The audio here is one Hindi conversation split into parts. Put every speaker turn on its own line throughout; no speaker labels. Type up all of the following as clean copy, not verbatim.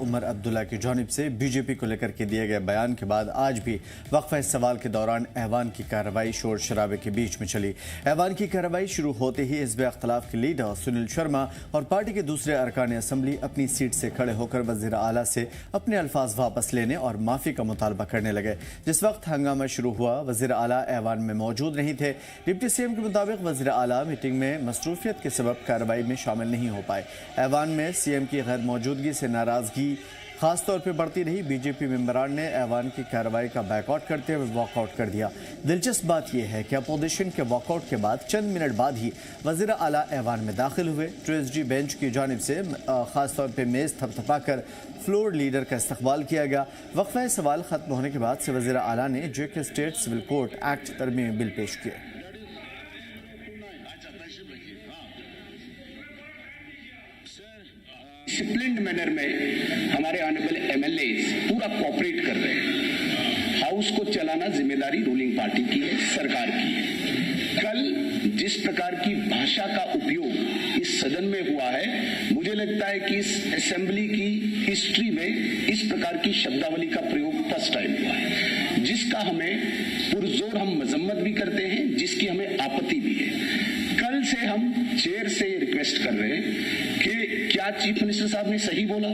उमर अब्दुल्ला की जानिब से बीजेपी को लेकर के दिए गए बयान के बाद आज भी वक्फा सवाल के दौरान ऐवान की कार्रवाई शोर शराबे के बीच में चली। ऐवान की कार्रवाई शुरू होते ही हिज़्ब इख्तिलाफ के लीडर सुनील शर्मा और पार्टी के दूसरे अरकान असम्बली अपनी सीट से खड़े होकर वज़ीर आला से अपने अल्फाज वापस लेने और माफ़ी का मुतालबा करने लगे। जिस वक्त हंगामा शुरू हुआ, वज़ीर आला ऐवान में मौजूद नहीं थे। डिप्टी सीएम के मुताबिक वज़ीर आला मीटिंग में मसरूफियत के सबब कार्रवाई में शामिल नहीं हो पाए। ऐवान में सीएम की गैर मौजूदगी से नाराजगी खासतौर पर बढ़ती रही। बीजेपी मेंबरान ने ऐवान की कार्रवाई का बैकआउट करते हुए वॉकआउट कर दिया। दिलचस्प बात यह है कि अपोजिशन के वॉकआउट के बाद चंद मिनट बाद ही वज़ीर आला ऐवान में दाखिल हुए। ट्रेजरी बेंच की जानिब से खासतौर पर मेज़ थपथपाकर फ्लोर लीडर का इस्तकबाल किया गया। वक्फा सवाल खत्म होने के बाद से वज़ीर आला ने JK state civil code act तरमीमी बिल पेश किए।
डिसिप्लिन्ड मैनर में हमारे ऑनरेबल एमएलए पूरा कोऑपरेट कर रहे हैं। हाउस को चलाना जिम्मेदारी रूलिंग पार्टी की है, सरकार की है। कल जिस प्रकार की भाषा का उपयोग इस सदन में हुआ है, मुझे लगता है कि इस असेंबली की हिस्ट्री में इस प्रकार की शब्दावली का प्रयोग फर्स्ट टाइम हुआ है, जिसका हमें पुरजोर हम मजम्मत भी करते हैं, जिसकी हमें आपत्ति भी है। कल से हम चेयर से रिक्वेस्ट कर रहे हैं कि क्या चीफ मिनिस्टर साहब ने सही बोला,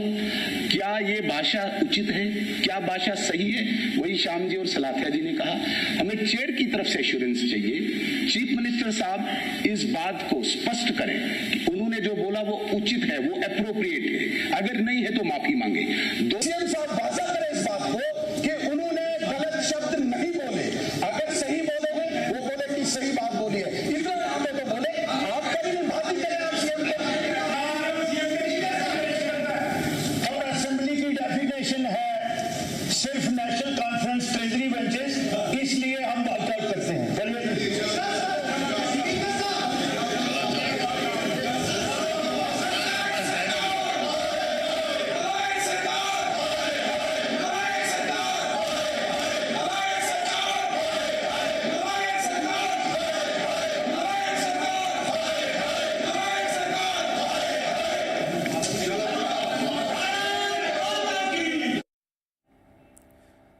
क्या ये भाषा उचित है, क्या भाषा सही है। वही श्याम जी और सलाथिया जी ने कहा, हमें चेयर की तरफ से एश्योरेंस चाहिए। चीफ मिनिस्टर साहब इस बात को स्पष्ट करें कि उन्होंने जो बोला वो उचित है, वो एप्रोप्रिएट है, अगर नहीं है तो माफी मांगे।
सीएम साहब वाजा करें इस बात को कि उन्होंने गलत शब्द नहीं बोले। अगर सही बोलोगे, वो बोले कि सही बात बोली है, इतना हमें तो बोले। आपका भी भाती करें आप सीएम को। और असेंबली की डेफिनेशन है सिर्फ नेशनल कॉन्फ्रेंस ट्रेजरी बेंचेस, इसलिए हम वॉकआउट करते हैं।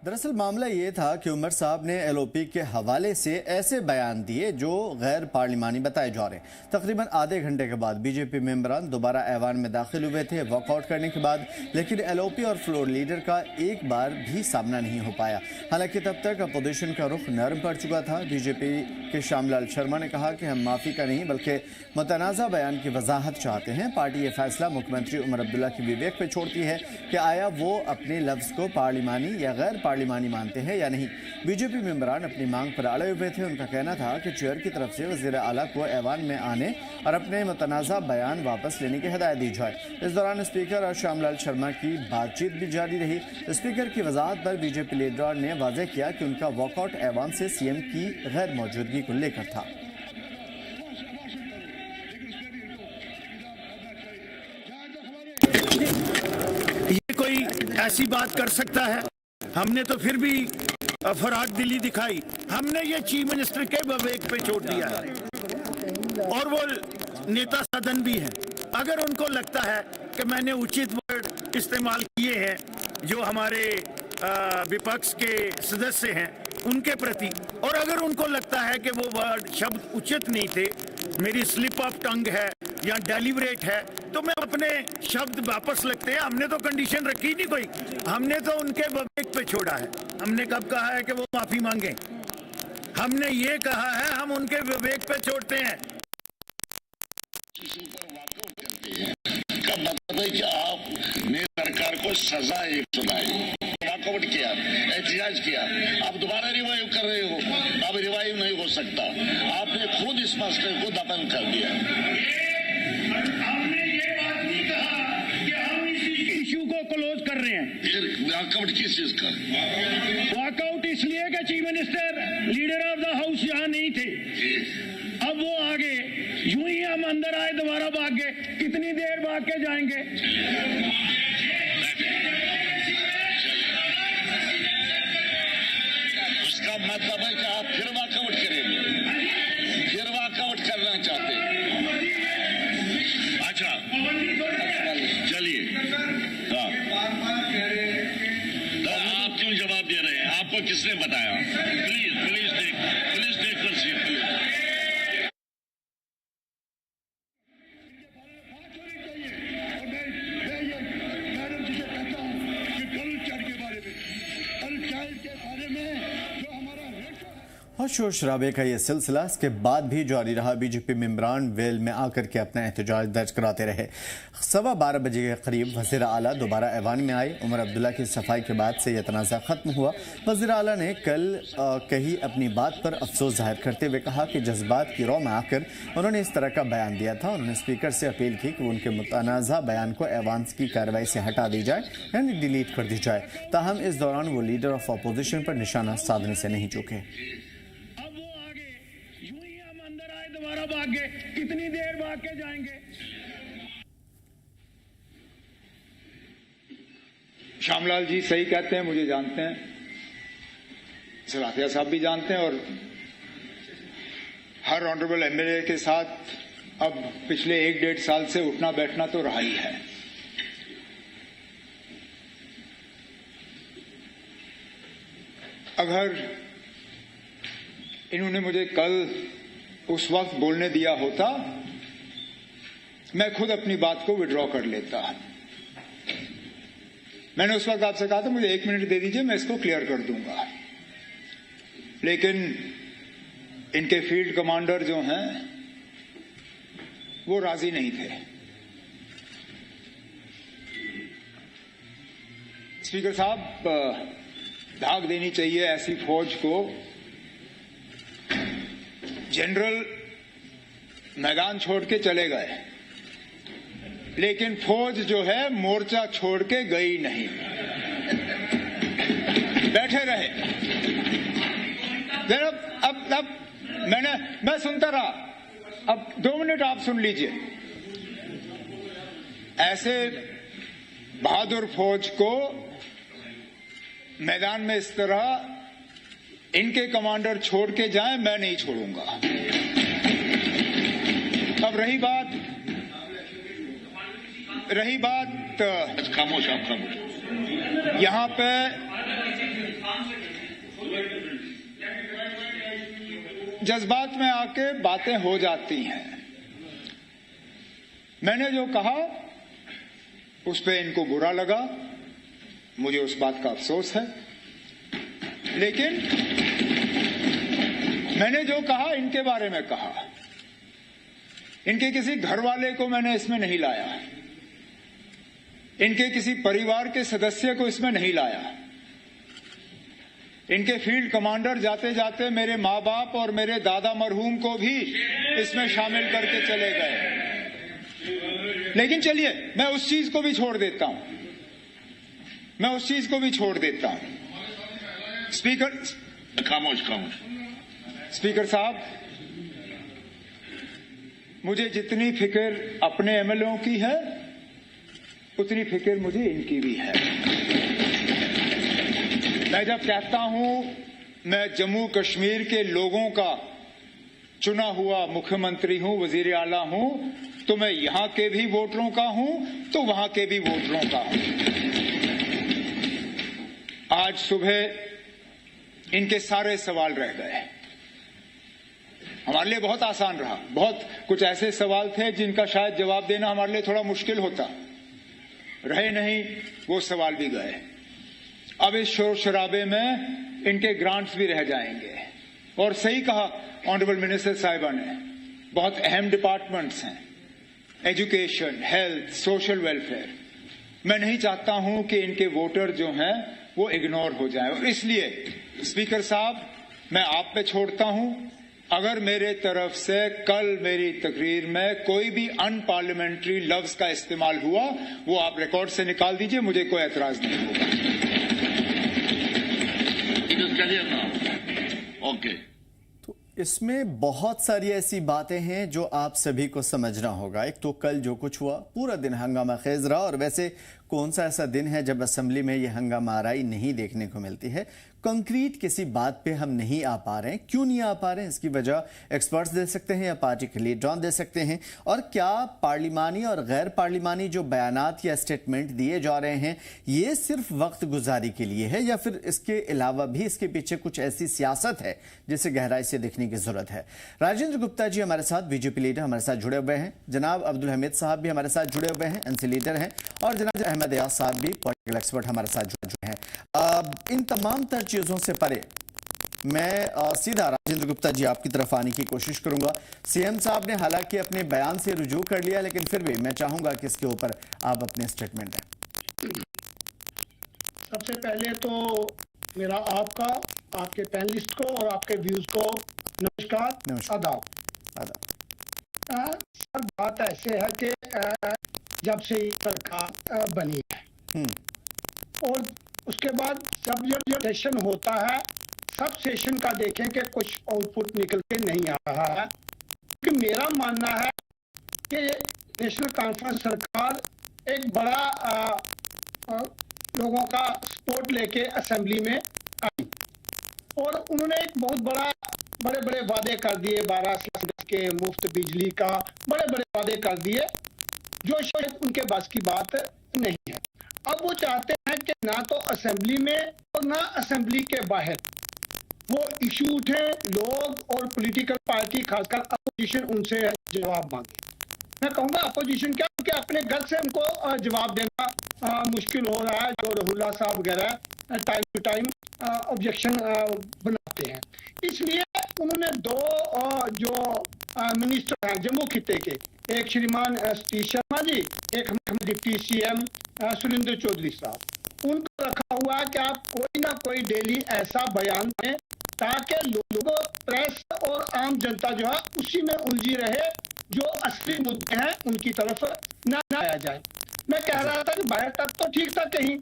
दरअसल मामला ये था कि उमर साहब ने एलओपी के हवाले से ऐसे बयान दिए जो गैर पार्लिमानी बताए जा रहे हैं। तकरीबन आधे घंटे के बाद बीजेपी मेंबरान दोबारा ऐवान में दाखिल हुए थे वॉकआउट करने के बाद, लेकिन एलओपी और फ्लोर लीडर का एक बार भी सामना नहीं हो पाया। हालांकि तब तक अपोजिशन का रुख नरम पड़ चुका था। बीजेपी के श्यामलाल शर्मा ने कहा कि हम माफ़ी का नहीं बल्कि मुतनाज़ा बयान की वजाहत चाहते हैं। पार्टी ये फैसला मुख्यमंत्री उमर अब्दुल्ला की विवेक पर छोड़ती है कि आया वो अपने लफ्ज़ को पार्लिमानी या गैर पार्लिमानी मानते हैं या नहीं। बीजेपी मेंबरान अपनी मांग पर अड़े हुए थे। उनका कहना था कि चेयर की तरफ से वज़ीर आला को ऐवान में आने और अपने मुतनाज़ा बयान वापस लेने की हिदायत दी जाए। इस दौरान स्पीकर और श्यामलाल शर्मा की बातचीत भी जारी रही। स्पीकर की वजाहत पर बीजेपी लीडर ने वाज़ेह किया कि उनका वॉकआउट ऐवान से सीएम की गैर मौजूदगी को लेकर था।
ये कोई ऐसी बात कर सकता है? हमने तो फिर भी फराग दिली दिखाई। हमने ये चीफ मिनिस्टर के विवेक पे छोड़ दिया है और वो नेता सदन भी हैं। अगर उनको लगता है कि मैंने उचित वर्ड इस्तेमाल किए हैं जो हमारे विपक्ष के सदस्य हैं उनके प्रति, और अगर उनको लगता है कि वो वर्ड शब्द उचित नहीं थे, मेरी स्लिप ऑफ टंग है या डेलिबरेट है, तो मैं अपने शब्द वापस लगते हैं। हमने तो कंडीशन रखी नहीं कोई, हमने तो उनके विवेक पे छोड़ा है। हमने कब कहा है कि वो माफी मांगे? हमने ये कहा है हम उनके विवेक पे छोड़ते हैं।
का मतलब है कि आपने सरकार को सजा एक सुनाई, वॉकआउट किया, एहतजाज किया, आप दोबारा रिवाइव कर रहे हो। अब रिवाइव नहीं हो सकता। आपने खुद इस मसले को दफन कर दिया।
हमने ये बात नहीं कहा कि हम इस इशू को क्लोज कर रहे हैं।
फिर वॉकआउट किस चीज का?
वॉकआउट इसलिए कि chief minister leader of the house यहाँ नहीं थे। अब वो आगे, यूं ही हम अंदर आए दोबारा भाग गए। कितनी देर भाग के जाएंगे?
उसका मतलब है कि आप फिर वॉकआउट करेंगे, फिर वॉकआउट करना चाहते हैं। अच्छा चलिए, हाँ। आपको किसने बताया? Please take please.
और शोर शराबे का ये सिलसिला इसके बाद भी जारी रहा। बीजेपी मेंबरान वेल में आकर के अपना एहतजाज दर्ज कराते रहे। 12:15 बजे के करीब वज़ीर आला दोबारा ऐवान में आए। उमर अब्दुल्ला की सफाई के बाद से यह तनाज़ा ख़त्म हुआ। वज़ीर आला ने कल कही अपनी बात पर अफसोस जाहिर करते हुए कहा कि जज्बात की रौ में आकर उन्होंने इस तरह का बयान दिया था। उन्होंने स्पीकर से अपील की कि उनके मुतनाज़ा बयान को ऐवान की कार्रवाई से हटा दी जाए, यानी डिलीट कर दी जाए। ताहम इस दौरान वो लीडर ऑफ अपोजिशन पर निशाना साधने से नहीं चूके।
भाग गए, कितनी देर भाग के जाएंगे?
श्यामलाल जी सही कहते हैं, मुझे जानते हैं, सलातिया साहब भी जानते हैं, और हर ऑनरेबल एमएलए के साथ अब पिछले 1-1.5 साल से उठना बैठना तो रहा ही है। अगर इन्होंने मुझे कल उस वक्त बोलने दिया होता, मैं खुद अपनी बात को विड्रॉ कर लेता। मैंने उस वक्त आपसे कहा था मुझे 1 मिनट दे दीजिए, मैं इसको क्लियर कर दूंगा। लेकिन इनके फील्ड कमांडर जो हैं वो राजी नहीं थे। स्पीकर साहब, धाक देनी चाहिए ऐसी फौज को। जनरल मैदान छोड़ के चले गए, लेकिन फौज जो है मोर्चा छोड़ के गई नहीं, बैठे रहे। अब मैं सुनता रहा। अब 2 मिनट आप सुन लीजिए। ऐसे बहादुर फौज को मैदान में इस तरह इनके कमांडर छोड़ के जाएं, मैं नहीं छोड़ूंगा। अब रही बात
खामोश, आप खामोश।
यहां पे जज्बात में आके बातें हो जाती हैं। मैंने जो कहा उस पे इनको बुरा लगा, मुझे उस बात का अफसोस है। लेकिन मैंने जो कहा इनके बारे में कहा, इनके किसी घर वाले को मैंने इसमें नहीं लाया, इनके किसी परिवार के सदस्य को इसमें नहीं लाया। इनके फील्ड कमांडर जाते जाते मेरे माँ बाप और मेरे दादा मरहूम को भी इसमें शामिल करके चले गए। लेकिन चलिए, मैं उस चीज को भी छोड़ देता हूं। स्पीकर,
खामोश।
स्पीकर साहब, मुझे जितनी फिक्र अपने एमएलओ की है उतनी फिक्र मुझे इनकी भी है। मैं जब कहता हूं मैं जम्मू कश्मीर के लोगों का चुना हुआ मुख्यमंत्री हूं, वजीर आला हूं, तो मैं यहां के भी वोटरों का हूं तो वहां के भी वोटरों का हूं। आज सुबह इनके सारे सवाल रह गए। हमारे लिए बहुत आसान रहा। बहुत कुछ ऐसे सवाल थे जिनका शायद जवाब देना हमारे लिए थोड़ा मुश्किल होता, रहे नहीं, वो सवाल भी गए। अब इस शोर शराबे में इनके ग्रांट्स भी रह जाएंगे। और सही कहा ऑनरेबल मिनिस्टर साहिबा ने, बहुत अहम डिपार्टमेंट्स हैं, एजुकेशन, हेल्थ, सोशल वेलफेयर। मैं नहीं चाहता हूं कि इनके वोटर जो हैं वो इग्नोर हो जाए। और इसलिए स्पीकर साहब, मैं आप पे छोड़ता हूं, अगर मेरे तरफ से कल मेरी तकरीर में कोई भी अनपार्लियामेंट्री लफ्ज का इस्तेमाल हुआ, वो आप रिकॉर्ड से निकाल दीजिए, मुझे कोई एतराज नहीं होगा।
ओके।
तो इसमें बहुत सारी ऐसी बातें हैं जो आप सभी को समझना होगा। एक तो कल जो कुछ हुआ पूरा दिन हंगामा खेज रहा, और वैसे कौन सा ऐसा दिन है जब असेंबली में ये हंगामाराई नहीं देखने को मिलती है? कंक्रीट किसी बात पे हम नहीं आ पा रहे हैं, क्यों नहीं आ पा रहे हैं? इसकी वजह एक्सपर्ट्स दे सकते हैं या पार्टी के लीडर दे सकते हैं। और क्या पार्लिमानी और गैर पार्लिमानी जो बयानात या स्टेटमेंट दिए जा रहे हैं ये सिर्फ वक्त गुजारी के लिए है या फिर इसके अलावा भी इसके पीछे कुछ ऐसी सियासत है जिसे गहराई से देखने की जरूरत है? राजेंद्र गुप्ता जी हमारे साथ, बीजेपी लीडर हमारे साथ जुड़े हुए हैं, जनाब अब्दुल हमीद साहब भी हमारे साथ जुड़े हुए हैं, एनसी लीडर हैं, और जनाब अहमद याद साहब भी पॉलिटिकल एक्सपर्ट हमारे साथ जुड़े हैं। इन तमाम तर चीजों से परे मैं सीधा राजेंद्र गुप्ता जी आपकी तरफ आने की कोशिश करूंगा। सीएम साहब ने हालांकि अपने बयान से रुजू कर लिया, लेकिन फिर भी मैं चाहूंगा कि इसके ऊपर आप अपने स्टेटमेंट दें।
सबसे पहले तो मेरा आपका, आपके पैनलिस्ट को और आपके व्यूज को नमस्कार, आदाब। सर, बात ऐसे है कि जब से सरकार बनी है और उसके बाद जब सेशन होता है, सब सेशन का देखें कि कुछ आउटपुट निकल के नहीं आ रहा है। क्योंकि मेरा मानना है कि नेशनल कॉन्फ्रेंस सरकार एक बड़ा लोगों का सपोर्ट लेके असेंबली में आई और उन्होंने एक बहुत बड़े बड़े वादे कर दिए, 12 सिलेंडर के मुफ्त बिजली का बड़े बड़े वादे कर दिए जो शायद उनके बस की बात नहीं है। अब वो चाहते हैं कि ना तो असेंबली में और ना असेंबली के बाहर वो इशू उठे, लोग और पॉलिटिकल पार्टी खासकर अपोजिशन उनसे जवाब मांगे। मैं कहूँगा अपोजिशन क्या कि अपने घर से उनको जवाब देना मुश्किल हो रहा है। जो रहुल्ला साहब वगैरह टाइम टू टाइम ऑब्जेक्शन बनाते हैं, इसलिए उन्होंने दो जो मिनिस्टर हैं जम्मू खिते के, एक श्रीमान सतीश शर्मा जी, एक डिप्टी सीएम सुरेंद्र चौधरी साहब, उनको रखा हुआ है कि आप कोई ना कोई डेली ऐसा बयान दें ताकि लोग, प्रेस और आम जनता जो है उसी में उलझी रहे, जो असली मुद्दे हैं उनकी तरफ ना आया जाए। मैं कह रहा था कि बाहर तक तो ठीक था, कहीं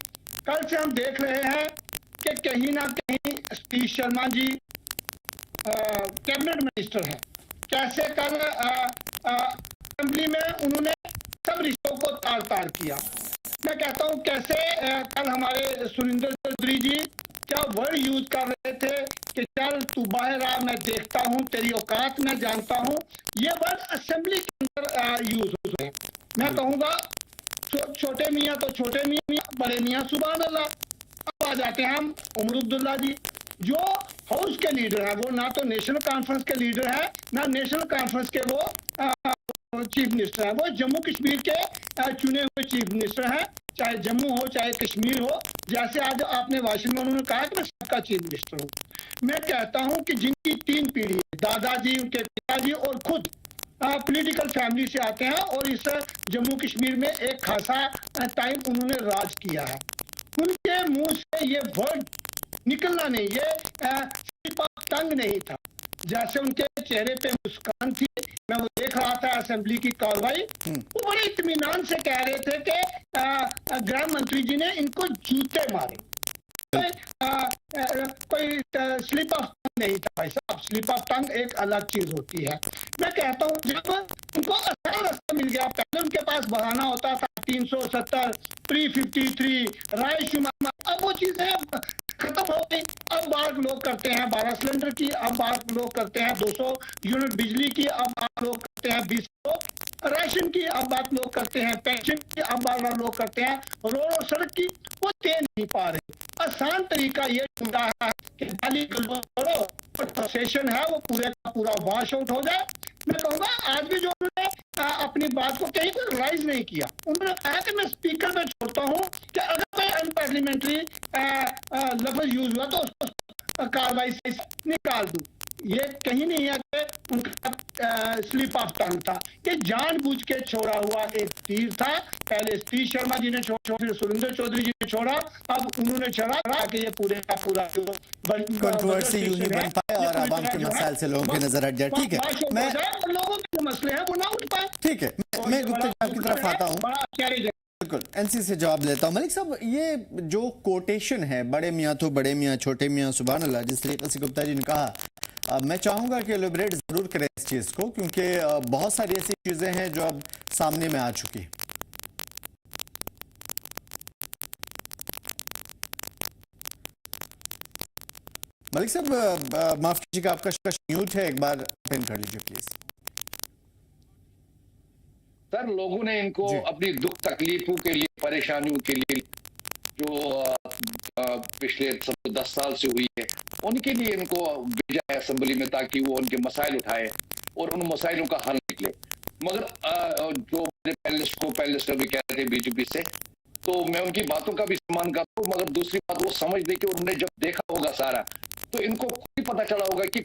कल से हम देख रहे हैं कि कहीं ना कहीं सतीश शर्मा जी कैबिनेट मिनिस्टर हैं, कैसे कल असेंबली में उन्होंने सब रिश्तों को तार किया। मैं कहता हूं कैसे कल हमारे सुरेंद्र चौधरी जी क्या वर्ड यूज कर रहे थे कि चल तू बाहर आ, मैं देखता हूं, तेरी औकात मैं जानता हूं। ये वर्ड असेंबली के अंदर यूज हो रहे हैं। मैं कहूंगा छोटे मियाँ तो छोटे मियाँ, बड़े मियाँ सुभान अल्लाह। अब आ जाते हैं हम उमर अब्दुल्ला जी, जो हाउस के लीडर हैं, वो ना तो नेशनल कॉन्फ्रेंस के लीडर हैं ना नेशनल कॉन्फ्रेंस के वो चीफ मिनिस्टर हैं। वो जम्मू कश्मीर के चुने हुए चीफ मिनिस्टर हैं, चाहे जम्मू हो चाहे कश्मीर हो। जैसे आज आपने वाशिंगटन में उन्होंने कहा कि मैं सबका चीफ मिनिस्टर हूँ। मैं कहता हूँ कि जिनकी 3 पीढ़ी, दादाजी, उनके पिताजी और खुद पॉलिटिकल फैमिली से आते हैं और इस जम्मू कश्मीर में एक खासा टाइम उन्होंने राज किया है, उनके मुंह से ये वर्ड निकलना नहीं, ये तंग नहीं था। जैसे उनके चेहरे पे मुस्कान थी, मैं वो देख रहा था असेंबली की कार्रवाई, वो बड़े इत्मीनान से कह रहे थे कि गृह मंत्री जी ने इनको जूते मारे। कोई स्लिप ऑफ टंग नहीं था भाई साहब, स्लिप ऑफ टंग एक अलग चीज होती है। मैं कहता हूँ जब उनको आसान रास्ता मिल गया, पहले उनके पास बहाना होता था 370, 353 राय शुमार, अब वो चीजें खत्म हो गई। अब बात लोग करते हैं 12 सिलेंडर की, अब बात लोग करते हैं 200 यूनिट बिजली की, अब बात लोग करते हैं 20 राशन की, अब बात लोग करते हैं पेंशन की, अब बात लोग करते हैं रोड और सड़क की। वो दे नहीं पा रहे। आसान तरीका ये ढूंढा है कि गाली गलौज करो और सेशन है वो पूरे का पूरा वॉश आउट हो जाए। मैं कहूँगा आज भी जो उन्होंने अपनी बात को कहीं पर रिवाइज नहीं किया, उन्होंने कहा कि मैं स्पीकर में छोड़ता हूँ कि अगर कोई अनपार्लियामेंट्री लफ्ज यूज हुआ तो उसको कार्रवाई से निकाल दूं। ये कहीं नहीं है कि उनका स्लिप ऑफ टंग था, कि जानबूझ के छोड़ा हुआ एक तीर था। पहले सतीश शर्मा जी ने छोड़ा, फिर सुरेंद्र चौधरी जी ने छोड़ा, अब उन्होंने छोड़ा कि ये पूरे का पूरा
कंट्रोवर्सी यूं ही बन पाए और आवाम के मसाइल से लोगों की नजर हट जाए। ठीक है, मैं
लोगों के मसले हैं वो ना उठ पाए।
ठीक है, मैं गुप्ता साहब की तरफ आता हूँ, बिल्कुल एनसी से जवाब लेता हूँ। मलिक साहब, ये जो कोटेशन है बड़े मियाँ तो बड़े मियाँ, छोटे मियाँ सुभान अल्लाह, जिस तरीके से गुप्ता जी ने कहा, मैं चाहूंगा कि एलिब्रेट जरूर करें इस चीज को, क्योंकि बहुत सारी ऐसी चीजें हैं जो अब सामने में आ चुकी है। मलिक साहब माफ कीजिएगा, आपका म्यूट है, एक बार अटेंड कर लीजिए प्लीज।
सर, लोगों ने इनको अपनी दुख तकलीफों के लिए, परेशानियों के लिए जो पिछले 10 साल से हुई है, उनके लिए इनको भेजा है असेंबली में, ताकि वो उनके मसाइल उठाए और उन मसाइलों का हल निकले। मगर जो मेरे पैनलिस्ट भी कह रहे थे बीजेपी से, तो मैं उनकी बातों का भी सम्मान करता हूँ, मगर दूसरी बात वो समझ दे कि उन्होंने जब देखा होगा सारा, तो इनको खुद ही पता चला होगा कि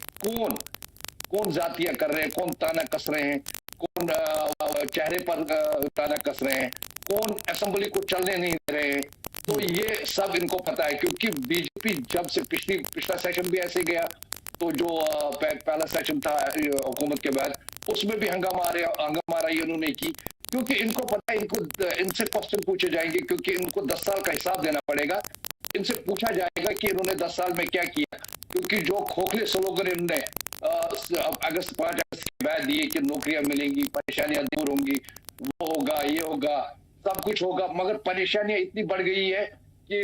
कौन जातियां कर रहे हैं, कौन ताना कस रहे हैं, कौन चेहरे पर ताना कस रहे हैं, कौन असेंबली को चलने नहीं दे रहे हैं। तो ये सब इनको पता है, क्योंकि बीजेपी जब से पिछला सेशन भी ऐसे गया, तो जो पहला सेशन था हुकूमत के बाद, उसमें भी हंगामा रही उन्होंने की, क्योंकि इनको पता है इनसे क्वेश्चन पूछे जाएंगे, क्योंकि इनको 10 साल का हिसाब देना पड़ेगा। इनसे पूछा जाएगा कि इन्होंने 10 साल में क्या किया, क्योंकि जो खोखले स्लोगन इन्होंने 5 अगस्त के बाद दिए कि नौकरियां मिलेंगी, परेशानियां दूर होंगी, वो होगा, ये होगा, सब कुछ होगा, मगर परेशानियां इतनी बढ़ गई है कि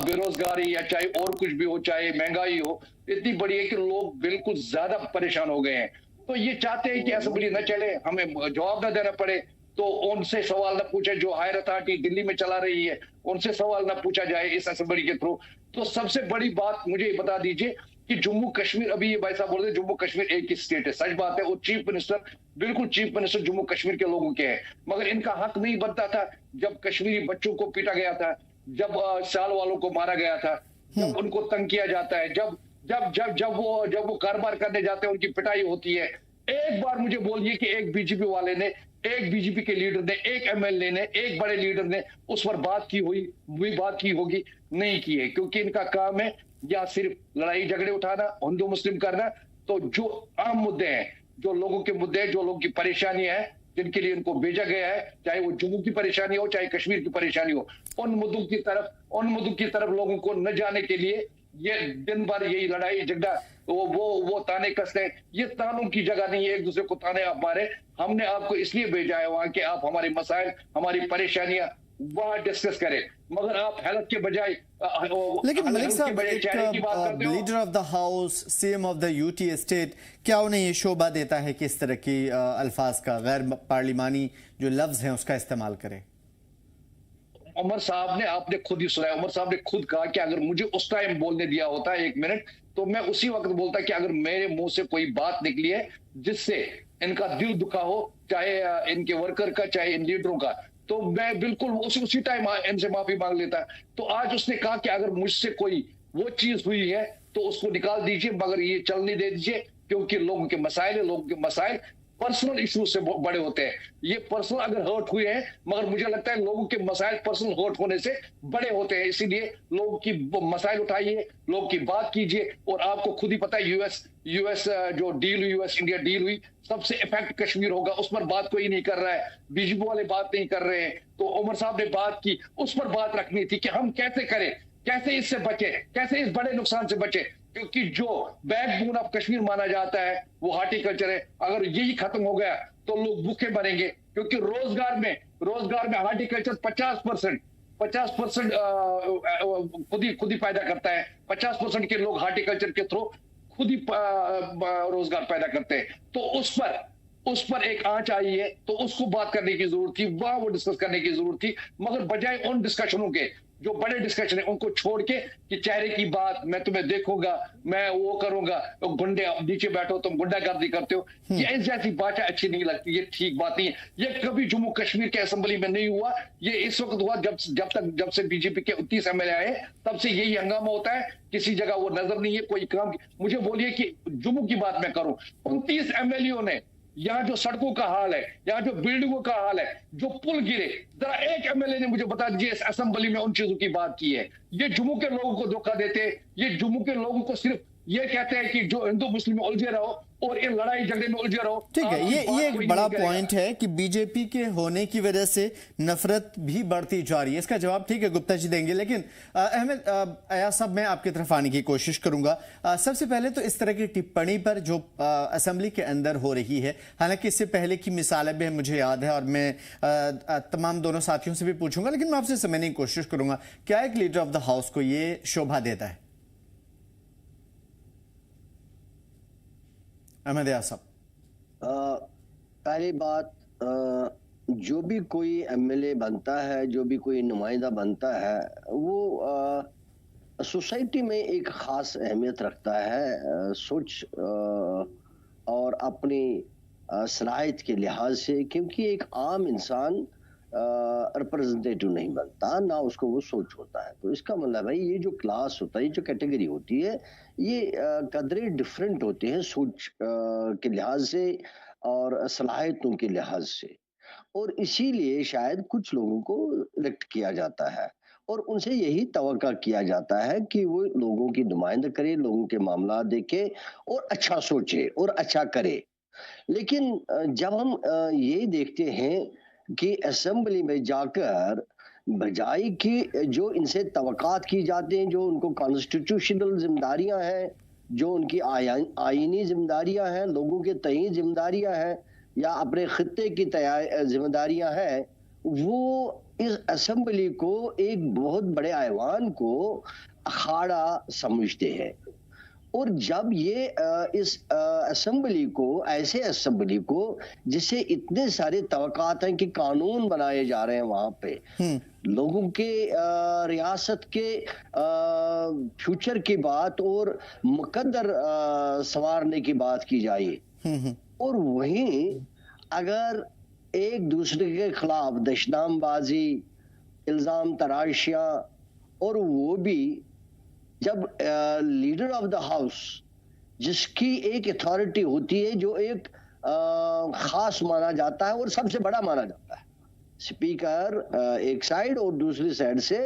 बेरोजगारी या चाहे और कुछ भी हो, चाहे महंगाई हो, इतनी बड़ी है कि लोग बिल्कुल ज्यादा परेशान हो गए हैं। तो ये चाहते हैं कि असेंबली न चले, हमें जवाब न देना पड़े, तो उनसे सवाल न पूछे। जो हायर अथॉरिटी दिल्ली में चला रही है, उनसे सवाल न पूछा जाए इस असेंबली के थ्रू। तो सबसे बड़ी बात मुझे बता दीजिए कि जम्मू कश्मीर, अभी ये भाई साहब बोल रहे जम्मू कश्मीर एक ही स्टेट है, सच बात है। और चीफ मिनिस्टर जम्मू कश्मीर के लोगों के हैं, मगर इनका हक नहीं बनता था जब कश्मीरी बच्चों को पीटा गया था, जब साल वालों को मारा गया था, जब उनको तंग किया जाता है, जब वो कारोबार करने जाते हैं, उनकी पिटाई होती है। एक बार मुझे बोलिए कि एक बीजेपी वाले ने, एक बीजेपी के लीडर ने, एक एमएलए ने, एक बड़े लीडर ने उस पर बात की होगी? नहीं की है, क्योंकि इनका काम है या सिर्फ लड़ाई झगड़े उठाना, हिंदू मुस्लिम करना। तो जो आम मुद्दे हैं, जो लोगों के मुद्दे हैं, जो लोगों की परेशानियां हैं, जिनके लिए इनको भेजा गया है, चाहे वो जम्मू की परेशानी हो, चाहे कश्मीर की परेशानी हो, उन मुद्दों की तरफ लोगों को न जाने के लिए ये दिन भर यही लड़ाई झगड़ा, वो ताने कसते। ये तानों की जगह नहीं है, एक दूसरे को ताने आप मारे। हमने आपको इसलिए भेजा है वहां कि आप हमारे मसाइल, हमारी परेशानियां वहां डिस्कस करें, मगर आप हेल्थ के बजाय,
लेकिन मलिक साहब, leader of the house, CM of the UT state, क्या उन्हें ये शोभा देता है कि इस तरह की अल्फाज का, गैर पार्लिमानी जो लफ्ज हैं उसका इस्तेमाल करें?
उमर साहब ने, आपने खुद ही सुना है, उमर साहब ने खुद कहा कि अगर मुझे उस टाइम बोलने दिया होता 1 मिनट, तो मैं उसी वक्त बोलता कि अगर मेरे मुंह से कोई बात निकली है जिससे इनका दिल दुखा हो, चाहे इनके वर्कर का, चाहे इन लीडरों का, तो मैं बिल्कुल उसी टाइम इनसे माफी मांग लेता। तो आज उसने कहा कि अगर मुझसे कोई वो चीज हुई है तो उसको निकाल दीजिए, मगर ये चलने दे दीजिए, क्योंकि लोगों के मसाइल पर्सनल इश्यू से बड़े होते हैं। ये पर्सनल अगर हर्ट हुए हैं, मगर मुझे लगता है लोगों के मसाइल पर्सनल हर्ट होने से बड़े होते हैं। इसीलिए लोगों की मसाइल उठाइए, लोगों की बात कीजिए। और आपको खुद ही पता है यूएस जो डील हुई, यूएस इंडिया डील हुई, सबसे इफेक्ट कश्मीर होगा, उस पर बात कोई नहीं कर रहा है, बीजेपी वाले बात नहीं कर रहे हैं। तो उमर साहब ने बात की, उस पर बात रखनी थी कि हम कैसे करें, कैसे इससे बचे, कैसे इस बड़े नुकसान से बचे, क्योंकि जो बैकबोन ऑफ कश्मीर माना जाता है वो हार्टिकल्चर है। अगर यही खत्म हो गया तो लोग भूखे मरेंगे, क्योंकि रोजगार में हार्टिकल्चर 50% खुद ही पैदा करता है। 50% के लोग हार्टिकल्चर के थ्रू खुद ही रोजगार पैदा करते हैं। तो उस पर एक आंच आई है, तो उसको बात करने की जरूरत थी, वहां वो डिस्कस करने की जरूरत थी। मगर बजाय उन डिस्कशनों के, जो बड़े डिस्कशन है, उनको छोड़ के कि चेहरे की बात, मैं तुम्हें देखूंगा, मैं वो करूंगा, तो गुंडे नीचे बैठो, तुम गुंडागर्दी करते हो, ये जैसी बातें अच्छी नहीं लगती, ये ठीक बात नहीं है। ये कभी जम्मू कश्मीर के असेंबली में नहीं हुआ, ये इस वक्त हुआ जब से बीजेपी के 29 एमएलए आए, तब से यही हंगामा होता है। किसी जगह वो नजर नहीं है, कोई काम। मुझे बोलिए कि जम्मू की बात मैं करूं, 29 एमएलए ने यहाँ जो सड़कों का हाल है, यहाँ जो बिल्डिंगों का हाल है, जो पुल गिरे, जरा एक एमएलए ने मुझे बता दीजिए इस असेंबली में उन चीजों की बात की है। ये जम्मू के लोगों को धोखा देते हैं, ये जम्मू के लोगों को सिर्फ ये कहते हैं कि जो हिंदू मुस्लिम में उलझे रहो और इन लड़ाई झगड़े में उलझे रहो।
ठीक है, ये एक बड़ा पॉइंट है कि बीजेपी के होने की वजह से नफरत भी बढ़ती जा रही है। इसका जवाब ठीक है गुप्ता जी देंगे, लेकिन अहमद अयाज साहब, मैं आपकी तरफ आने की कोशिश करूंगा। सबसे पहले तो इस तरह की टिप्पणी पर जो असेंबली के अंदर हो रही है, हालांकि इससे पहले की मिसालें भी मुझे याद है और मैं तमाम दोनों साथियों से भी पूछूंगा, लेकिन मैं आपसे समझने की कोशिश करूंगा, क्या एक लीडर ऑफ द हाउस को ये शोभा देता है? अहमद यासब,
पहली बात, जो भी कोई एमएलए बनता है, जो भी कोई नुमाइंदा बनता है, वो सोसाइटी में एक खास अहमियत रखता है, सोच और अपनी सलाहियत के लिहाज से, क्योंकि एक आम इंसान रिप्रेजेंटेटिव नहीं बनता, ना उसको वो सोच होता है। तो इसका मतलब है ये जो क्लास होता है, ये जो कैटेगरी होती है, ये कदरे डिफरेंट होते हैं सोच के लिहाज से और सलाहियतों के लिहाज से, और इसीलिए शायद कुछ लोगों को इलेक्ट किया जाता है और उनसे यही तवक्का किया जाता है कि वो लोगों की नुमाइंदा करे, लोगों के मामला देखे और अच्छा सोचे और अच्छा करे। लेकिन जब हम ये देखते हैं कि असेंबली में जाकर बजाय कि जो इनसे तवक्कात की जाती हैं, जो उनको कॉन्स्टिट्यूशनल जिम्मेदारियां हैं, जो उनकी आईनी जिम्मेदारियां हैं, लोगों के तय जिम्मेदारियां हैं या अपने खित्ते की जिम्मेदारियां हैं, वो इस असेंबली को एक बहुत बड़े ऐवान को अखाड़ा समझते हैं। और जब ये इस असेंबली को, ऐसे असेंबली को जिससे इतने सारे तवक्कात हैं कि कानून बनाए जा रहे हैं वहां पे, लोगों के रियासत के फ्यूचर की बात और मुकद्दर संवारने की बात की जाए, और वहीं अगर एक दूसरे के खिलाफ दशनामबाजी, इल्जाम तराशियां, और वो भी जब लीडर ऑफ द हाउस, जिसकी एक अथॉरिटी होती है, जो एक खास माना जाता है और सबसे बड़ा माना जाता है, स्पीकर एक साइड और दूसरी साइड से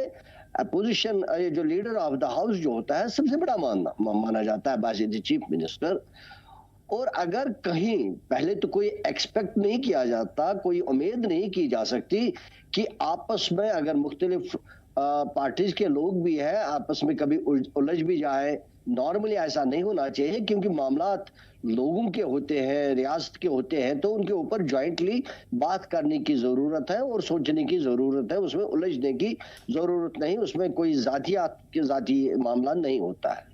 अपोजिशन, जो लीडर ऑफ द हाउस जो होता है सबसे बड़ा माना जाता है बाय चीफ मिनिस्टर। और अगर कहीं पहले तो कोई एक्सपेक्ट नहीं किया जाता, कोई उम्मीद नहीं की जा सकती कि आपस में अगर मुख्तलिफ पार्टीज के लोग भी हैं, आपस में कभी उलझ भी जाए। नॉर्मली ऐसा नहीं होना चाहिए, क्योंकि मामलात लोगों के होते हैं, रियासत के होते हैं, तो उनके ऊपर ज्वाइंटली बात करने की जरूरत है और सोचने की जरूरत है, उसमें उलझने की जरूरत नहीं, उसमें कोई जाती मामला नहीं होता है।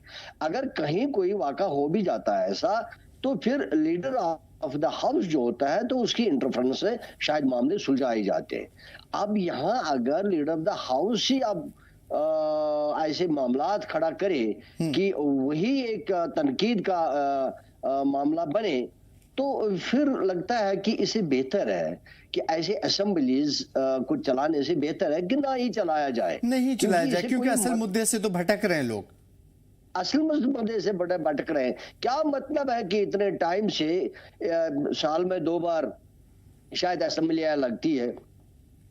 अगर कहीं कोई वाक़ा हो भी जाता है ऐसा, तो फिर लीडर ऑफ द हाउस जो होता है, तो उसकी इंटरफेरेंस से शायद मामले सुलझाए जाते हैं। अब यहाँ अगर लीडर ऑफ द हाउस ही अब ऐसे मामलात खड़ा करे कि वही एक तनकीद का मामला बने, तो फिर लगता है कि इसे बेहतर है कि ऐसे असेंबलीज को चलाने से बेहतर है कि ना ही चलाया जाए,
नहीं चलाया जाए, क्योंकि असल मुद्दे से तो भटक रहे हैं लोग,
असल मुद्दे से बड़े भटक रहे हैं। क्या मतलब है कि इतने टाइम से साल में 2 बार शायद असेंबलियां लगती है,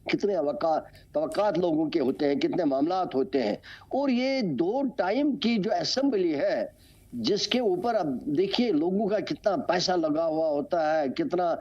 कितने तवक्कात लोगों के होते हैं, कितने मामलात होते हैं, और ये 2 टाइम की जो असेंबली है, जिसके ऊपर अब देखिए लोगों का कितना पैसा लगा हुआ होता है, कितना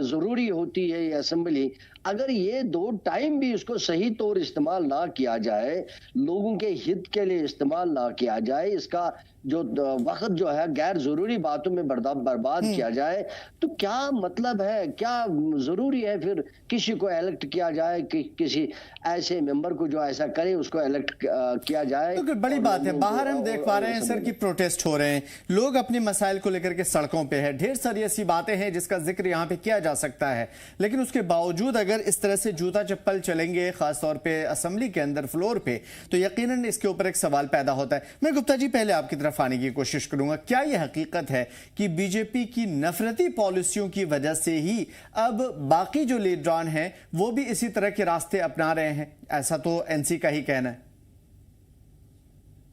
जरूरी होती है ये असेंबली। अगर ये 2 टाइम भी इसको सही तौर इस्तेमाल ना किया जाए, लोगों के हित के लिए इस्तेमाल ना किया जाए, इसका जो वक्त जो है गैर जरूरी बातों में बर्बाद किया जाए, तो क्या मतलब है, क्या जरूरी है फिर किसी को इलेक्ट किया जाए, कि किसी ऐसे मेंबर को जो ऐसा करे उसको इलेक्ट किया जाए।
तो बड़ी बात है, बाहर हम देख पा रहे हैं सर कि प्रोटेस्ट हो रहे हैं, लोग अपने मसाइल को लेकर के सड़कों पे है, ढेर सारी ऐसी बातें हैं जिसका जिक्र यहाँ पे किया जा सकता है, लेकिन उसके बावजूद अगर इस तरह से जूता चप्पल चलेंगे, खासतौर पे असेंबली के अंदर फ्लोर पे, तो यकीनन इसके ऊपर एक सवाल पैदा होता है। मैं गुप्ता जी पहले आपकी तरफ आने की कोशिश करूंगा, क्या यह हकीकत है कि बीजेपी की नफरती पॉलिसियों की वजह से ही अब बाकी जो लीडरान हैं वो भी इसी तरह के रास्ते अपना रहे हैं? ऐसा तो एनसी का ही कहना है।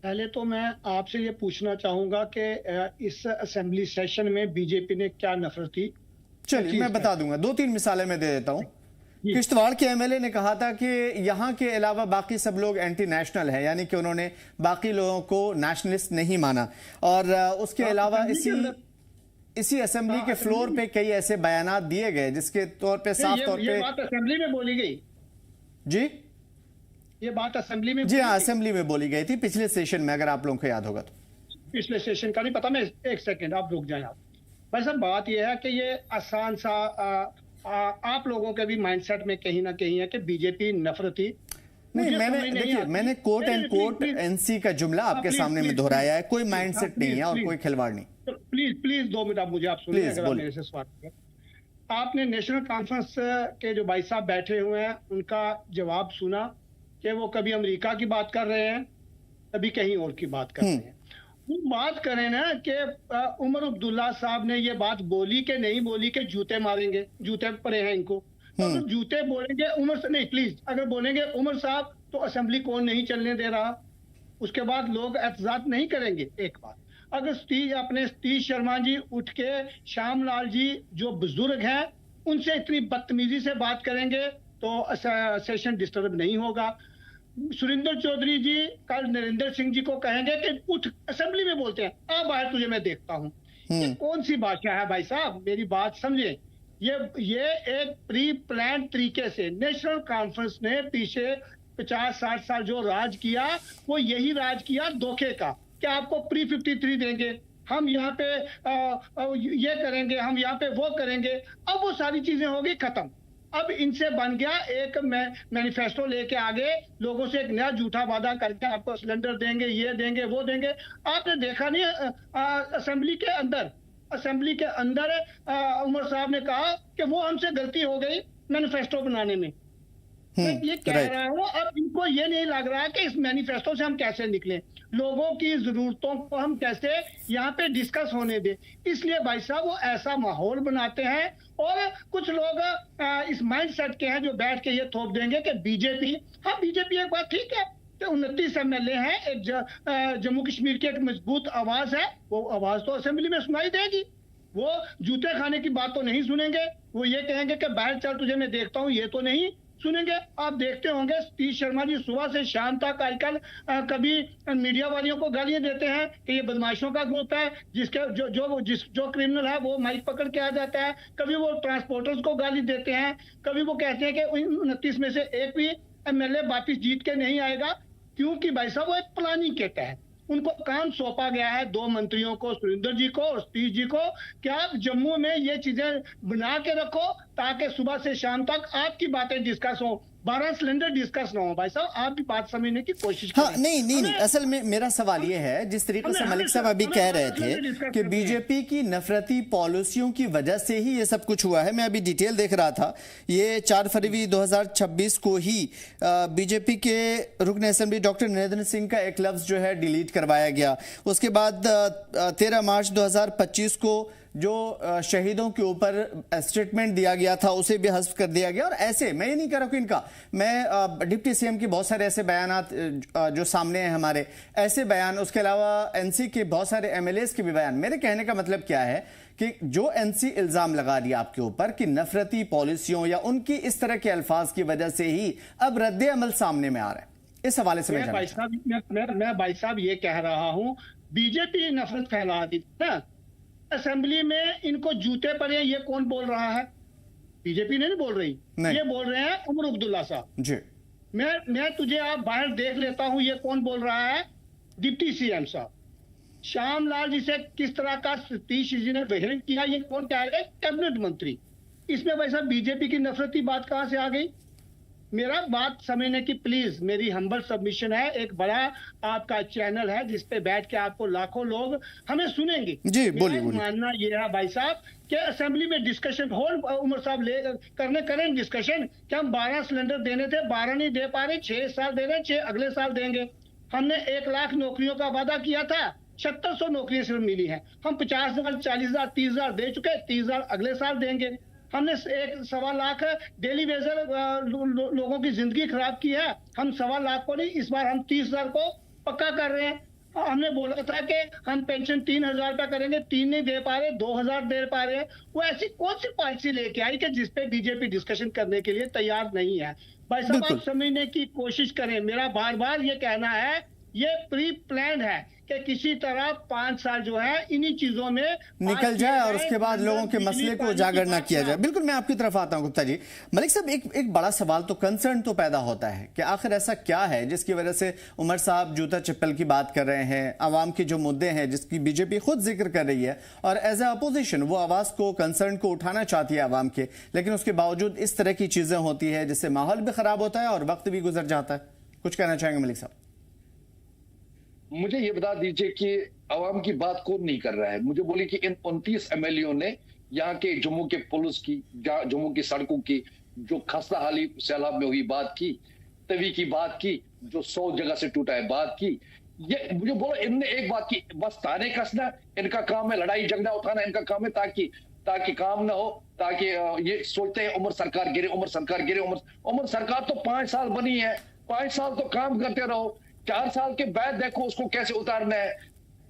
पहले तो मैं आपसे ये पूछना चाहूंगा कि इस असेंबली सेशन में बीजेपी ने क्या नफरती,
चलिए मैं बता दूंगा, 2-3 मिसालें मैं दे देता हूं। किश्तवाड़ के एमएलए ने कहा था कि यहां के अलावा बाकी सब लोग एंटी नेशनल है, यानी कि उन्होंने बाकी लोगों को नेशनलिस्ट नहीं माना। और उसके अलावा इसी असेंबली के फ्लोर पे कई ऐसे बयानात दिए गए जिसके तौर पे साफ तौर पे,
ये बात असेंबली में बोली गई
जी,
ये बात असेंबली में,
जी हाँ, असेंबली में बोली गई थी पिछले सेशन में, अगर आप लोगों को याद होगा तो।
पिछले सेशन का नहीं पता, मैं एक सेकंड आप रुक जाएं। आप भाई साहब, बात यह है कि ये आसान सा आप लोगों के भी माइंडसेट में कहीं ना कहीं है कि बीजेपी नफरती
नहीं, मैंने कोट एंड कोट एनसी का जुमला आपके सामने में दोहराया है, कोई माइंडसेट नहीं है और कोई खिलवाड़ नहीं।
प्लीज 2 मिनट आप मुझे आप सुनिए,
प्लीज
अगर आप
बोलिए।
मेरे से सवाल करें। आपने नेशनल कॉन्फ्रेंस के जो भाई साहब बैठे हुए हैं उनका जवाब सुना कि वो कभी अमेरिका की बात कर रहे हैं, कभी कहीं और की बात कर रहे हैं। वो बात करें ना कि उमर अब्दुल्ला साहब ने ये बात बोली कि नहीं बोली कि जूते मारेंगे, जूते पड़े हैं इनको। तो अगर जूते बोलेंगे उमर से नहीं, प्लीज अगर बोलेंगे उमर साहब तो असेंबली कौन नहीं चलने दे रहा, उसके बाद लोग एहतजाज नहीं करेंगे। एक बात, अगर सतीश शर्मा जी उठ के श्याम लाल जी जो बुजुर्ग हैं उनसे इतनी बदतमीजी से बात करेंगे तो सेशन डिस्टर्ब नहीं होगा। सुरेंद्र चौधरी जी कल नरेंद्र सिंह जी को कहेंगे कि उठ, असेंबली में बोलते हैं आ बाहर तुझे मैं देखता हूं। ये कौन सी भाषा है भाई साहब, मेरी बात समझे। ये एक प्री प्लान तरीके से नेशनल कॉन्फ्रेंस ने पीछे 50-60 साल जो राज किया वो यही राज किया धोखे का, कि आपको प्री 53 देंगे, हम यहाँ पे ये करेंगे, हम यहाँ पे वो करेंगे। अब वो सारी चीजें हो गई खत्म। अब इनसे बन गया एक मैनिफेस्टो लेके आगे लोगों से एक नया झूठा वादा करके आपको सिलेंडर देंगे, ये देंगे, वो देंगे। आपने देखा नहीं असेंबली के अंदर उमर साहब ने कहा कि वो हमसे गलती हो गई मैनिफेस्टो बनाने में। ये कह रहा हूँ, अब इनको ये नहीं लग रहा कि इस मैनिफेस्टो से हम कैसे निकलें, लोगों की जरूरतों को हम कैसे यहाँ पे डिस्कस होने दें। इसलिए भाई साहब वो ऐसा माहौल बनाते हैं और कुछ लोग इस माइंड सेट के हैं जो बैठ के ये थोप देंगे कि बीजेपी, हाँ बीजेपी एक बात ठीक है कि 29 MLA हैं, एक जम्मू कश्मीर की एक मजबूत आवाज है, वो आवाज तो असेंबली में सुनाई देगी। वो जूते खाने की बात तो नहीं सुनेंगे, वो ये कहेंगे कि बाहर चल तुझे मैं देखता हूँ, ये तो नहीं सुनेंगे। आप देखते होंगे सतीश शर्मा जी सुबह से शाम तक आजकल कभी मीडिया वालियों को गालियां देते हैं कि ये बदमाशों का ग्रुप है, जिसके जो क्रिमिनल है वो माइक पकड़ के आ जाता है। कभी वो ट्रांसपोर्टर्स को गाली देते हैं, कभी वो कहते हैं कि 29 में से एक भी MLA वापिस जीत के नहीं आएगा, क्योंकि भाई साहब वो एक प्लानिंग के तहत उनको काम सौंपा गया है, 2 मंत्रियों को, सुरेंद्र जी को और सतीश जी को, कि आप जम्मू में ये चीजें बना के रखो ताकि सुबह से शाम तक आपकी बातें डिस्कस हो, 12 सिलेंडर डिस्कस ना हो। भाई साहब आप भी बात समझने की कोशिश करें।
हाँ, नहीं, असल में मेरा सवाल ये है, जिस तरीके से मलिक साहब अभी कह रहे थे कि बीजेपी की नफरती पॉलिसियों की वजह से ही ये सब कुछ हुआ है। मैं अभी डिटेल देख रहा था, ये 4 फरवरी 2026 को ही बीजेपी के रुकन असेंबली डॉक्टर नरेंद्र सिंह का एक लफ्ज जो है डिलीट करवाया गया। उसके बाद 13 मार्च 2025 को जो शहीदों के ऊपर स्टेटमेंट दिया गया था उसे भी हस्फ कर दिया गया। और ऐसे मैं ये नहीं कह रहा कि इनका, मैं डिप्टी सीएम के बहुत सारे ऐसे बयानात जो सामने हैं हमारे, ऐसे बयान, उसके अलावा एनसी के बहुत सारे MLAs के भी बयान। मेरे कहने का मतलब क्या है कि जो एनसी इल्जाम लगा दिया आपके ऊपर कि नफरती पॉलिसियों या उनकी इस तरह के अल्फाज की वजह से ही अब रद्द अमल सामने में आ रहा है, इस हवाले से मैं
भाई साहब ये कह रहा हूं, बीजेपी नफरत फैला दी ना असेंबली में, इनको जूते पड़े, ये कौन बोल रहा है? बीजेपी नहीं बोल रही, ये बोल रहे हैं उमर अब्दुल्ला साहब जी। मैं तुझे आप बाहर देख लेता हूं, ये कौन बोल रहा है? डिप्टी सीएम साहब। श्याम लाल जी से किस तरह का सतीश जी ने बिहेव किया, ये कौन कह रहे? कैबिनेट मंत्री। इसमें भाई साहब बीजेपी की नफरती बात कहां से आ गई? मेरा बात समझने की प्लीज मेरी हम्बल सबमिशन है। एक बड़ा आपका चैनल है जिसपे बैठ के आपको लाखों लोग हमें सुनेंगे जी। बोलिए। मानना ये है भाई साहब कि असेंबली में डिस्कशन होल उमर साहब करें डिस्कशन कि हम 12 सिलेंडर देने थे, 12 नहीं दे पा रहे, 6 साल दे रहे हैं, 6 अगले साल देंगे। हमने 1 लाख नौकरियों का वादा किया था, 7600 नौकरियां सिर्फ मिली हैं। हम 50,000, 40,000, 30,000 दे चुके, 30,000 अगले साल देंगे। हमने 1.25 लाख डेली वेजर लोगों की जिंदगी खराब की है, हम 1.25 लाख को नहीं, इस बार हम 30,000 को पक्का कर रहे हैं। हमने बोला था कि हम पेंशन 3,000 रुपया करेंगे, 3 नहीं दे पा रहे, 2,000 दे पा रहे हैं। वो ऐसी कौन सी पॉलिसी लेके आई कि जिसपे बीजेपी डिस्कशन करने के लिए तैयार नहीं है? भाई साहब आप समझने की कोशिश करें, मेरा बार बार ये कहना है, ये प्री प्लान है कि किसी तरह 5 साल जो है इन्हीं चीजों में
निकल जाए और उसके बाद लोगों के मसले को उजागर ना किया जाए। बिल्कुल, मैं आपकी तरफ आता हूं गुप्ता जी। मलिक साहब, एक बड़ा सवाल तो, कंसर्न तो पैदा होता है कि आखिर ऐसा क्या है जिसकी वजह से उमर साहब जूता चप्पल की बात कर रहे हैं, आवाम के जो मुद्दे हैं जिसकी बीजेपी खुद जिक्र कर रही है और एज ए अपोजिशन वो आवाज को, कंसर्न को उठाना चाहती है आवाम के, लेकिन उसके बावजूद इस तरह की चीजें होती है जिससे माहौल भी खराब होता है और वक्त भी गुजर जाता है। कुछ कहना चाहेंगे मलिक साहब?
मुझे ये बता दीजिए कि आवाम की बात कौन नहीं कर रहा है। मुझे बोलिए कि इन 29 एमएलए ने यहाँ के जम्मू के पुलिस की, जम्मू की सड़कों की जो खस्ता हाली सैलाब में हुई बात की, तवी की बात की, जो 100 जगह से टूटा है बात की। ये मुझे बोलो, इनने एक बात की, बस ताने कसना इनका काम है, लड़ाई झगड़ा उठाना इनका काम है, ताकि काम ना हो, ताकि ये सोचते हैं उमर सरकार गिरे, उमर सरकार गिरे। उमर सरकार तो 5 साल बनी है, 5 साल तो काम करते रहो, 4 साल के बाद देखो उसको कैसे उतारना है।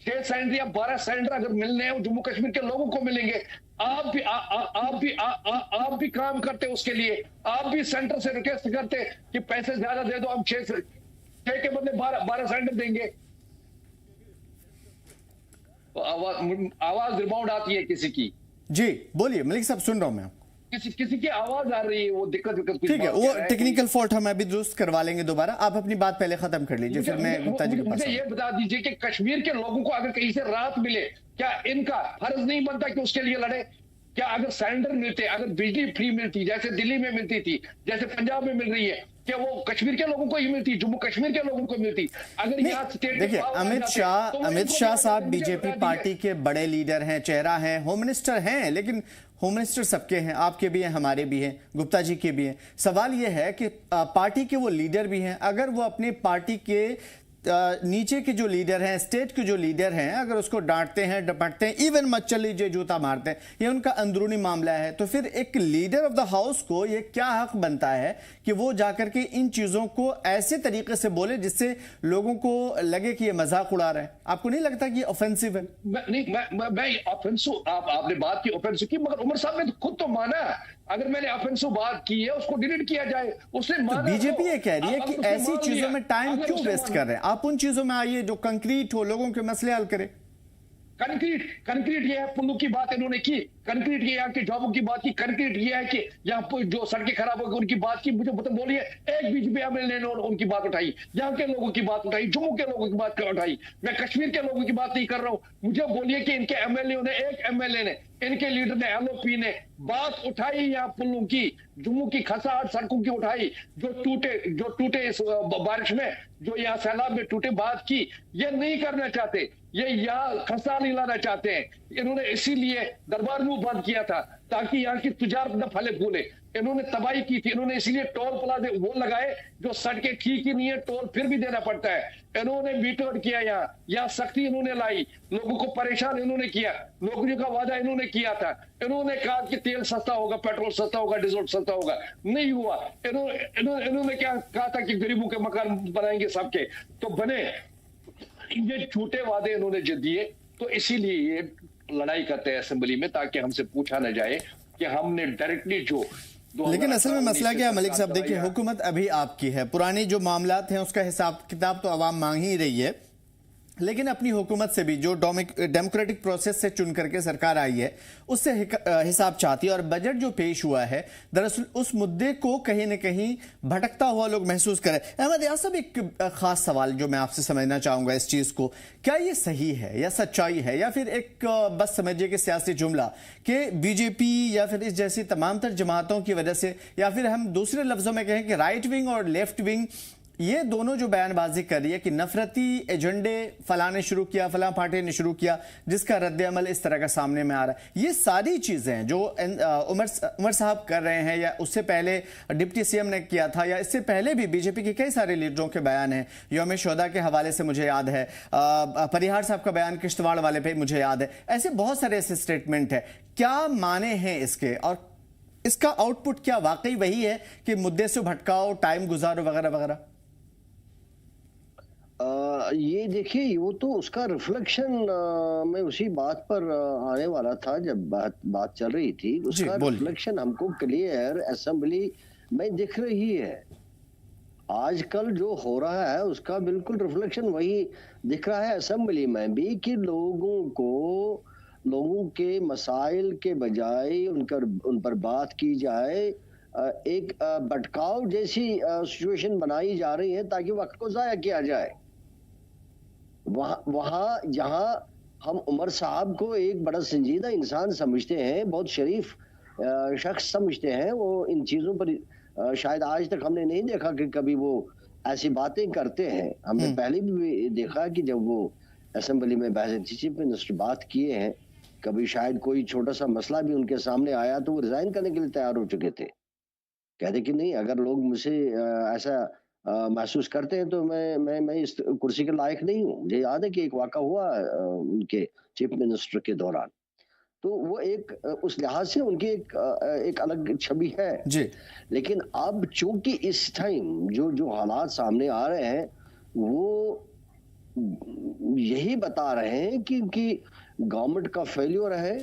6 सिलेंडर या 12 सिलेंडर अगर मिलने हैं जम्मू कश्मीर के लोगों को मिलेंगे। आप भी काम करते उसके लिए, आप भी सेंटर से रिक्वेस्ट करते कि पैसे ज्यादा दे दो, हम 6 के बदले 12 सिलेंडर देंगे। तो आवाज रिबाउंड आती है किसी की।
जी बोलिए मलिक साहब, सुन रहा हूं मैं।
किसी की आवाज आ रही है, वो दिक्कत
ठीक है, वो टेक्निकल फॉल्ट हम अभी दुरुस्त करवा लेंगे दोबारा। आप अपनी बात पहले खत्म कर लीजिए, फिर मैं गुप्ता जी के पास।
मुझे ये बता दीजिए कि कश्मीर के लोगों को अगर कहीं से राहत मिले, क्या इनका फर्ज नहीं बनता कि उसके लिए लड़े? क्या अगर सिलेंडर मिलते, अगर बिजली फ्री मिलती जैसे दिल्ली में मिलती थी, जैसे पंजाब में मिल रही है, क्या वो कश्मीर के लोगों को ही मिलती, जम्मू कश्मीर के लोगों को मिलती? अगर यहाँ स्टेट
देखिए, अमित शाह साहब बीजेपी पार्टी के बड़े लीडर हैं, चेहरा हैं, होम मिनिस्टर हैं, लेकिन होम मिनिस्टर सबके हैं, आपके भी हैं, हमारे भी हैं, गुप्ता जी के भी हैं। सवाल यह है कि पार्टी के वो लीडर भी हैं, अगर वो अपनी पार्टी के नीचे के जो लीडर हैं, स्टेट के जो लीडर हैं, अगर उसको डांटते हैं, डपटते हैं, इवन मत चल लीजिए जूता मारते हैं, ये उनका अंदरूनी मामला है, तो फिर एक लीडर ऑफ द हाउस को ये क्या हक बनता है कि वो जाकर के इन चीजों को ऐसे तरीके से बोले जिससे लोगों को लगे कि ये मजाक उड़ा रहे हैं? आपको नहीं लगता कि ये ऑफेंसिव है?
मैं ऑफेंसिव, आपने बात की ऑफेंसिव की, मगर उमर साहब ने खुद तो माना अगर मैंने ऑफेंसिव बात की है उसको डिलीट किया जाए। उसने माना।
तो बीजेपी ये कह रही है कि ऐसी चीजों में टाइम क्यों वेस्ट कर रहे हैं? आप उन चीजों में आइए जो कंक्रीट हो, लोगों के मसले हल करे।
कंक्रीट ये है, पुल्लू की बात इन्होंने की, कंक्रीट ये यहाँ के जॉबों की बात की, कंक्रीट ये है कि यहाँ जो सड़कें खराब हो गई उनकी बात की। मुझे बोलिए, एक बीजेपी एमएलए ने उनकी बात उठाई, यहाँ के लोगों की बात उठाई, जम्मू के लोगों की बात उठाई। मैं कश्मीर के लोगों की बात नहीं कर रहा हूँ। मुझे बोलिए कि इनके एमएलए ने, एक एमएलए ने, इनके लीडर ने, एलओपी ने बात उठाई यहाँ पुल्लू की, जम्मू की खसाहट सड़कों की उठाई, जो टूटे इस बारिश में, जो यहाँ सैलाब में टूटे, बात की। ये नहीं करना चाहते, ये यहाँ खसा नहीं लाना चाहते हैं। इन्होंने इसीलिए दरबार मुंह बंद किया था ताकि यहाँ की तिजारत न फले फूले। इन्होंने तबाही की थी, इन्होंने इसीलिए टोल प्लाजे वो लगाए जो सड़कें ठीक ही नहीं है, टोल फिर भी देना पड़ता है। इन्होंने मीटर्ड किया, यहाँ सख्ती इन्होंने लाई, लोगों को परेशान इन्होंने किया, नौकरियों का वादा इन्होंने किया था। इन्होंने कहा कि तेल सस्ता होगा, पेट्रोल सस्ता होगा, डीजल सस्ता होगा, नहीं हुआ। इन्होंने क्या कहा था कि गरीबों के मकान बनाएंगे सबके, तो बने। ये झूठे वादे इन्होंने जो दिए, तो इसीलिए ये लड़ाई करते हैं असेंबली में, ताकि हमसे पूछा न जाए कि हमने डायरेक्टली जो।
लेकिन असल में मसला क्या है मलिक साहब, देखिए हुकूमत अभी आपकी है, पुरानी जो मामलात हैं उसका हिसाब किताब तो आवाम मांग ही रही है, लेकिन अपनी हुकूमत से भी जो डेमोक्रेटिक प्रोसेस से चुन करके सरकार आई है उससे हिसाब चाहती है। और बजट जो पेश हुआ है दरअसल उस मुद्दे को कहीं न कहीं भटकता हुआ लोग महसूस करें। अहमद यार साहब, एक खास सवाल जो मैं आपसे समझना चाहूंगा इस चीज को, क्या ये सही है या सच्चाई है, या फिर एक बस समझिए कि सियासी जुमला कि बीजेपी या फिर इस जैसी तमाम तर जमातों की वजह से, या फिर हम दूसरे लफ्जों में कहें कि राइट विंग और लेफ्ट विंग, ये दोनों जो बयानबाजी कर रही है कि नफरती एजेंडे फला ने शुरू किया, फला पार्टी ने शुरू किया, जिसका रद्द-ए-अमल इस तरह का सामने में आ रहा है, ये सारी चीजें जो उमर साहब कर रहे हैं, या उससे पहले डिप्टी सीएम ने किया था, या इससे पहले भी बीजेपी के कई सारे लीडरों के बयान हैं, यौम शोहदा के हवाले से मुझे याद है, परिहार साहब का बयान किश्तवाड़ वाले पे मुझे याद है, ऐसे बहुत सारे ऐसे स्टेटमेंट है। क्या माने हैं इसके, और इसका आउटपुट क्या वाकई वही है कि मुद्दे से भटकाओ, टाइम गुजारो, वगैरह वगैरह?
ये देखिए, वो तो उसका रिफ्लेक्शन मैं उसी बात पर आने वाला था जब बात चल रही थी। उसका रिफ्लेक्शन हमको क्लियर असेंबली में दिख रही है। आजकल जो हो रहा है उसका बिल्कुल रिफ्लेक्शन वही दिख रहा है असेंबली में भी, कि लोगों के मसाइल के बजाय उन पर बात की जाए, एक भटकाव जैसी सिचुएशन बनाई जा रही है ताकि वक्त को जाया किया जाए। वहाँ जहाँ हम उमर साहब को एक बड़ा संजीदा इंसान समझते हैं, बहुत शरीफ शख्स समझते हैं, वो इन चीज़ों पर शायद आज तक हमने नहीं देखा कि कभी वो ऐसी बातें करते हैं। हमने पहले भी देखा कि जब वो असेंबली में चीफ मिनिस्टर बात किए हैं, कभी शायद कोई छोटा सा मसला भी उनके सामने आया तो वो रिजाइन करने के लिए तैयार हो चुके थे। कहते कि नहीं, अगर लोग मुझे ऐसा महसूस करते हैं तो मैं इस कुर्सी के लायक नहीं हूँ। मुझे याद है कि एक वाक़ा हुआ उनके चीफ मिनिस्टर के दौरान। तो वो एक उस लिहाज से उनकी एक अलग छवि है।
जी।
लेकिन अब चूंकि इस टाइम जो हालात सामने आ रहे हैं वो यही बता रहे हैं कि गवर्नमेंट का फेल्योर है,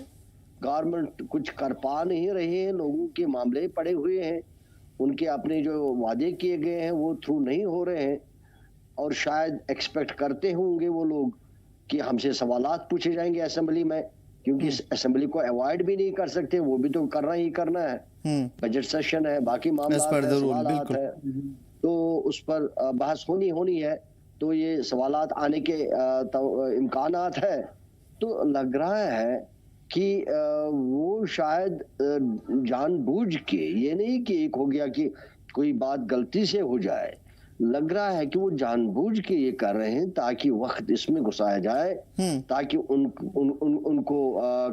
गवर्नमेंट कुछ कर पा नहीं रही है, लोगों के मामले पड़े हुए हैं, उनके अपने जो वादे किए गए हैं वो थ्रू नहीं हो रहे हैं, और शायद एक्सपेक्ट करते होंगे वो लोग कि हमसे सवालात पूछे जाएंगे असेंबली में, क्योंकि इस असेंबली को अवॉइड भी नहीं कर सकते, वो भी तो करना ही करना है। बजट सेशन है, बाकी मामला सवालात है, तो उस पर बहस होनी है, तो ये सवालात आने के इम्कानात है। तो लग रहा है कि वो शायद जानबूझ के, ये नहीं कि एक हो गया कि कोई बात गलती से हो जाए, लग रहा है कि वो जानबूझ के ये कर रहे हैं ताकि वक्त इसमें घुसाया जाए, ताकि उनको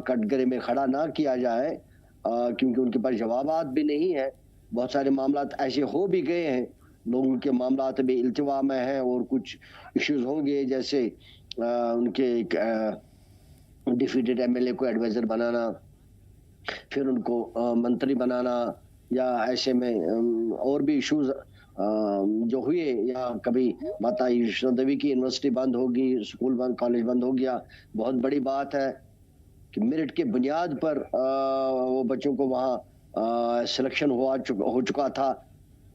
कटघरे में खड़ा ना किया जाए, क्योंकि उनके पास जवाबात भी नहीं है। बहुत सारे मामला ऐसे हो भी गए हैं, लोगों के मामला भी इल्तिवा में है और कुछ इश्यूज होंगे, जैसे उनके डिफीटेड एमएलए को एडवाइजर बनाना, फिर उनको मंत्री बनाना, या ऐसे में और भी इश्यूज जो हुए, या कभी माता वैष्णो देवी की यूनिवर्सिटी बंद होगी, स्कूल बंद, कॉलेज बंद हो गया। बहुत बड़ी बात है कि मेरिट के बुनियाद पर वो बच्चों को वहाँ सिलेक्शन हो चुका था,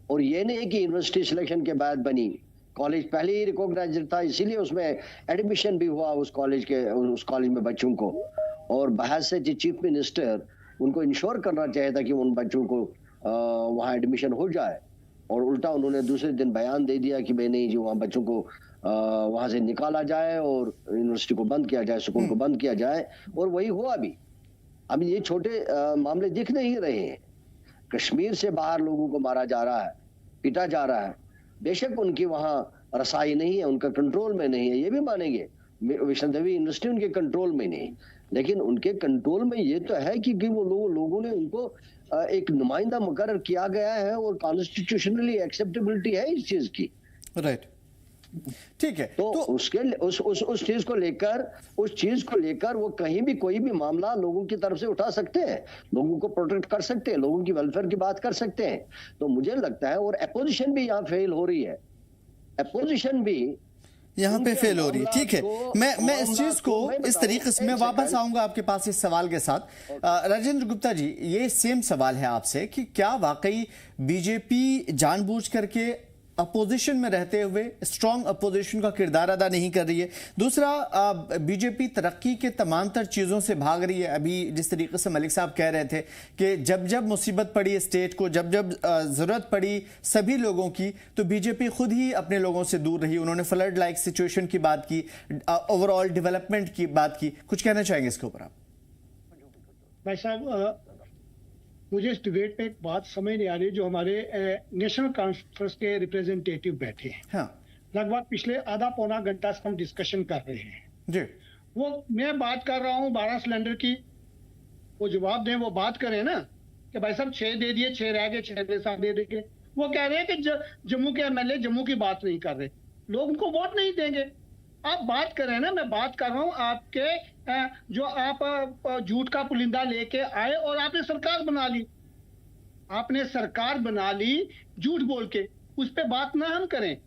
और ये नहीं कि यूनिवर्सिटी सिलेक्शन के बाद बनी, कॉलेज पहले ही रिकॉग्नाइज्ड था, इसीलिए उसमें एडमिशन भी हुआ उस कॉलेज में बच्चों को। और बहस से चीफ मिनिस्टर उनको इंश्योर करना चाहिए था कि उन बच्चों को वहाँ एडमिशन हो जाए, और उल्टा उन्होंने दूसरे दिन बयान दे दिया कि भाई नहीं जी, वहाँ बच्चों को वहाँ से निकाला जाए और यूनिवर्सिटी को बंद किया जाए, स्कूल को बंद किया जाए, और वही हुआ भी। अब ये छोटे मामले दिख नहीं रहे हैं। कश्मीर से बाहर लोगों को मारा जा रहा है, पीटा जा रहा है, बेशक उनकी वहाँ रसाई नहीं है, उनका कंट्रोल में नहीं है, ये भी मानेंगे, वैष्णो देवी यूनिवर्सिटी उनके कंट्रोल में नहीं, लेकिन उनके कंट्रोल में ये तो है कि वो लोगों ने उनको एक नुमाइंदा मुकर्रर किया गया है, और कॉन्स्टिट्यूशनली एक्सेप्टेबिलिटी है इस चीज की।
राइट, ठीक है।
तो उसके उस चीज को लेकर वो कहीं भी कोई भी मामला लोगों की तरफ से उठा सकते हैं, लोगों को प्रोटेक्ट कर सकते हैं, लोगों की वेलफेयर की बात कर सकते हैं। तो मुझे लगता है, और अपोजिशन भी यहाँ फेल हो रही है, अपोजिशन भी
यहाँ पे फेल हो रही है। ठीक है, मैं इस चीज को इस तरीके से मैं वापस आऊंगा आपके पास इस सवाल के साथ। राजेंद्र गुप्ता जी, ये सेम सवाल है आपसे कि क्या वाकई बीजेपी जानबूझ करके अपोजिशन में रहते हुए स्ट्रांग अपोजिशन का किरदार अदा नहीं कर रही है? दूसरा, बीजेपी तरक्की के तमाम तर चीज़ों से भाग रही है। अभी जिस तरीके से मलिक साहब कह रहे थे कि जब जब मुसीबत पड़ी स्टेट को, जब जब ज़रूरत पड़ी सभी लोगों की, तो बीजेपी खुद ही अपने लोगों से दूर रही। उन्होंने फ्लड लाइक सिचुएशन की बात की, ओवरऑल डेवलपमेंट की बात की। कुछ कहना चाहेंगे इसके ऊपर आप?
भाई साहब, मुझे इस डिबेट पे एक बात समझ नहीं आ रही। जो हमारे नेशनल कॉन्फ्रेंस के रिप्रेजेंटेटिव बैठे हैं,
हाँ,
लगभग पिछले आधा पौना घंटा से हम डिस्कशन कर रहे हैं
जी।
वो मैं बात कर रहा हूँ 12 सिलेंडर की, वो जवाब दें, वो बात करें ना कि भाई साहब 6 दे दिए, 6 रह गए, 6 साथ दे देंगे। वो कह रहे हैं कि जम्मू के एमएलए जम्मू की बात नहीं कर रहे, लोग उनको वोट नहीं देंगे। आप बात करें ना, मैं बात कर रहा हूँ आपके जो आप झूठ का पुलिंदा लेके आए और आपने सरकार बना ली, आपने सरकार बना ली झूठ बोल के, उस पे बात ना हम करें।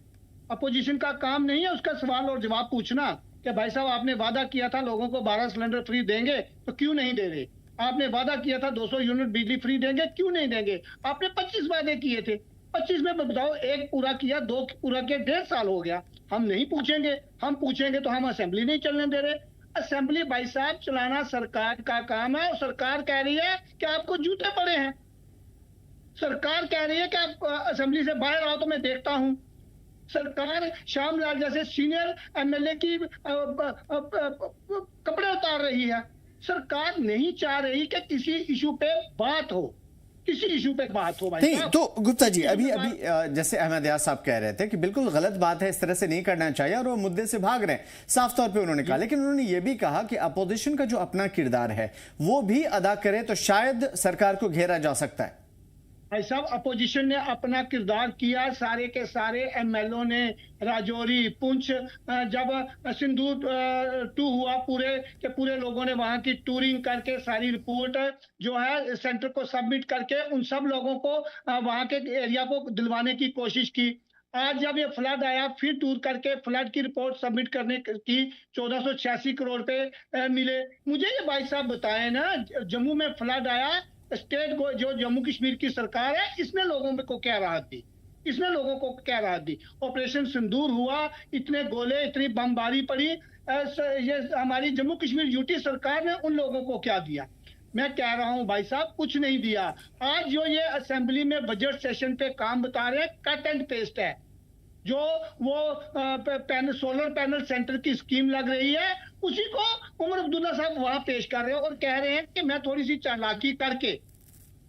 अपोजिशन का काम नहीं है उसका सवाल और जवाब पूछना कि भाई साहब आपने वादा किया था लोगों को 12 सिलेंडर फ्री देंगे, तो क्यों नहीं दे रहे? आपने वादा किया था 200 यूनिट बिजली फ्री देंगे, क्यों नहीं देंगे? आपने 25 वादे किए थे, 25 में बताओ 1 पूरा किया, 2 पूरा किया, 1.5 साल हो गया। हम नहीं पूछेंगे, हम पूछेंगे तो हम असेंबली नहीं चलने दे रहे। असेंबली भाई साहब चलाना सरकार का काम है, और सरकार कह रही है कि आपको जूते पड़े हैं। सरकार कह रही है कि आप असेंबली से बाहर आओ तो मैं देखता हूं। सरकार श्याम लाल जैसे सीनियर एमएलए की कपड़े उतार रही है। सरकार नहीं चाह रही कि किसी इशू पे बात हो। किसी इशू पे बात हो भाई
नहीं
साहब।
तो गुप्ता जी अभी जैसे अहमद यार साहब कह रहे थे कि बिल्कुल गलत बात है, इस तरह से नहीं करना चाहिए और वो मुद्दे से भाग रहे हैं, साफ तौर पे उन्होंने कहा। लेकिन उन्होंने ये भी कहा कि अपोजिशन का जो अपना किरदार है वो भी अदा करे तो शायद सरकार को घेरा जा सकता है।
भाई साहब अपोजिशन ने अपना किरदार किया, सारे के सारे एमएलओ ने राजौरी पुंछ जब सिंदूर 2 हुआ पूरे के पूरे लोगों ने वहां की टूरिंग करके सारी रिपोर्ट जो है सेंटर को सबमिट करके उन सब लोगों को वहां के एरिया को दिलवाने की कोशिश की। आज जब ये फ्लड आया फिर टूर करके फ्लड की रिपोर्ट सबमिट करने की 1486 करोड़ रुपए मिले। मुझे ये भाई साहब बताएं ना, जम्मू में फ्लड आया, स्टेट को जो जम्मू कश्मीर की सरकार है इसने लोगों को क्या राहत दी, इसने लोगों को क्या राहत दी? ऑपरेशन सिंदूर हुआ, इतने गोले, इतनी बमबारी पड़ी, ये हमारी जम्मू कश्मीर यूटी सरकार ने उन लोगों को क्या दिया? मैं कह रहा हूं भाई साहब कुछ नहीं दिया। आज जो ये असेंबली में बजट सेशन पे काम बता रहे हैं कट एंड पेस्ट है। जो वो सोलर पैनल सेंटर की स्कीम लग रही है उसी को उमर अब्दुल्ला साहब वहां पेश कर रहे हैं और कह रहे हैं कि मैं थोड़ी सी चालाकी करके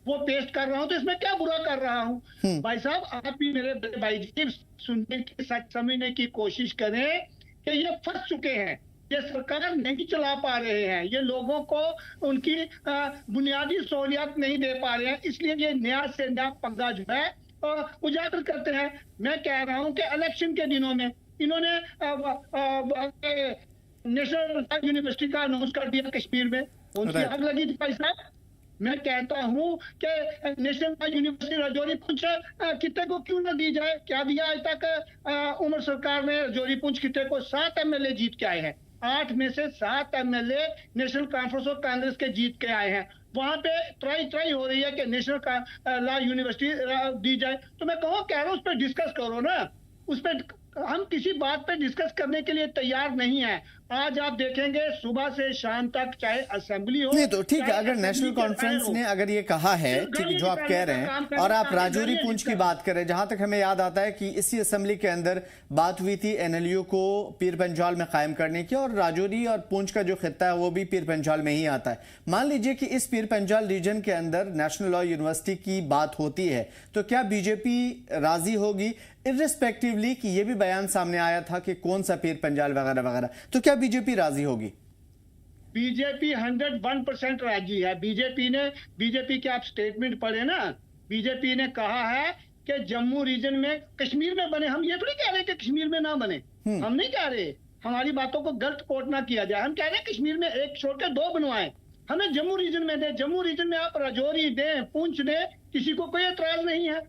वो पेश कर रहा हूं, तो इसमें क्या बुरा कर रहा हूं? भाई साहब आप भी मेरे भाई जी सुनने की, सच समझने की कोशिश करें कि ये फंस चुके हैं, ये सरकार नहीं चला पा रहे हैं, ये लोगों को उनकी बुनियादी सहूलियत नहीं दे पा रहे हैं, इसलिए ये नया से नया पंगा जो है उजागर करते हैं। मैं कह रहा हूं कि इलेक्शन के दिनों में इन्होंने नेशनल यूनिवर्सिटी का अनाउंस कर दिया कश्मीर में, उनकी आग लगी थी भाई साहब। मैं कहता हूं कि नेशनल यूनिवर्सिटी राजौरी पुंछ खिते को क्यों न दी जाए? क्या दिया आज तक उमर सरकार ने? राजौरी पुंछ खिते को 7 एमएलए जीत के आए हैं, 8 में से 7 MLA national conference of Congress के जीत के आए हैं। वहां पे ट्राई हो रही है कि नेशनल लॉ यूनिवर्सिटी दी जाए। तो मैं कह रहा हूं उस पर डिस्कस करो ना, उस पर हम किसी बात पे डिस्कस करने के लिए तैयार नहीं है। आज आप देखेंगे सुबह से शाम तक चाहे असेंबली हो,
नहीं तो ठीक है, अगर नेशनल कॉन्फ्रेंस ने अगर ये कहा है, ठीक है जो आप कह रहे हैं, और आप राजौरी पुंछ की बात करें, जहां तक हमें याद आता है कि इसी असेंबली के अंदर बात हुई थी एनएलयू को पीर पंजाल में कायम करने की, और राजौरी और पुंछ का जो खित्ता है वो भी पीर पंजाल में ही आता है। मान लीजिए कि इस पीर पंजाल रीजन के अंदर नेशनल लॉ यूनिवर्सिटी की बात होती है, तो क्या बीजेपी राजी होगी, इर्रिस्पेक्टिवली कि ये भी बयान सामने आया था कि कौन सा पीर पंजाल वगैरह वगैरह, तो क्या बीजेपी राजी होगी?
बीजेपी 101% राजी है। बीजेपी के आप स्टेटमेंट पढ़े ना, बीजेपी ने कहा है कि जम्मू रीजन में कश्मीर में बने। हम ये थोड़ी कह रहे कि कश्मीर में ना बने, हम नहीं कह रहे, हमारी बातों को गलत कोट ना किया जाए। हम कह रहे हैं कश्मीर में एक छोड़ के 2 बनवाएं, हमें जम्मू रीजन में दे। जम्मू रीजन में आप राजौरी दें, पुंछ दें, किसी को कोई एतराज नहीं है।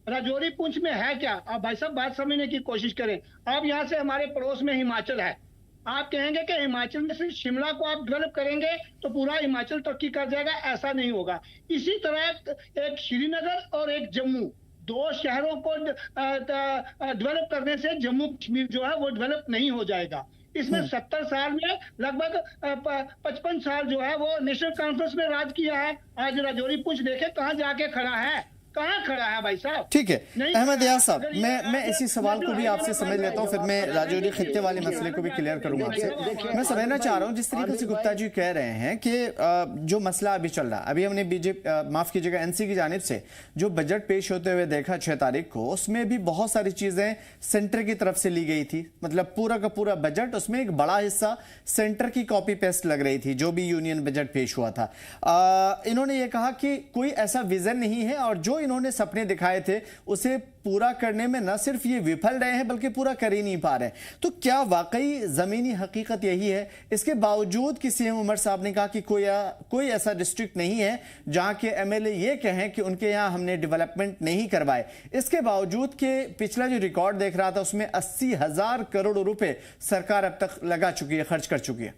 राजौरी पुंछ में है क्या? आप भाई साहब बात समझने की कोशिश करें। आप यहाँ से हमारे पड़ोस में हिमाचल है, आप कहेंगे कि हिमाचल में से शिमला को आप डेवलप करेंगे तो पूरा हिमाचल तरक्की कर जाएगा, ऐसा नहीं होगा। इसी तरह एक श्रीनगर और एक जम्मू, 2 शहरों को डेवलप करने से जम्मू कश्मीर जो है वो डेवलप नहीं हो जाएगा। इसमें 70 साल में लगभग 55 साल जो है वो नेशनल कॉन्फ्रेंस में राज किया है। आज राजौरी पुंछ देखे कहाँ जाके खड़ा है, कहाँ खड़ा है भाई साहब? ठीक है
अहमद यार साहब, मैं इसी सवाल को भी आपसे समझ लेता हूँ, फिर मैं राजौरी खित्ते वाले मसले को भी क्लियर करूंगा आपसे। मैं समझना चाह रहा हूँ जिस तरीके से गुप्ता जी कह रहे हैं कि जो मसला अभी चल रहा है, अभी हमने बीजेपी माफ कीजिएगा एनसी की जानिब से जो बजट पेश होते हुए देखा 6 तारीख को, उसमें भी बहुत सारी चीजें सेंटर की तरफ से ली गई थी। मतलब पूरा का पूरा बजट, उसमें एक बड़ा हिस्सा सेंटर की कॉपी पेस्ट लग रही थी जो भी यूनियन बजट पेश हुआ था। इन्होंने ये कहा कि कोई ऐसा विजन नहीं है और जो इन्होंने सपने दिखाए थे उसे पूरा करने में न सिर्फ ये विफल रहे हैं बल्कि पूरा कर ही नहीं पा रहे। तो क्या वाकई जमीनी हकीकत यही है? इसके बावजूद कि सीएम उमर साहब ने कहा कि कोई ऐसा डिस्ट्रिक्ट नहीं है जहां के एमएलए ये कहें कि उनके यहां हमने डेवलपमेंट नहीं करवाए, इसके बावजूद कि पिछला जो रिकॉर्ड देख रहा था उसमें 80,000 करोड़ रुपए सरकार अब तक लगा चुकी है, खर्च कर चुकी है।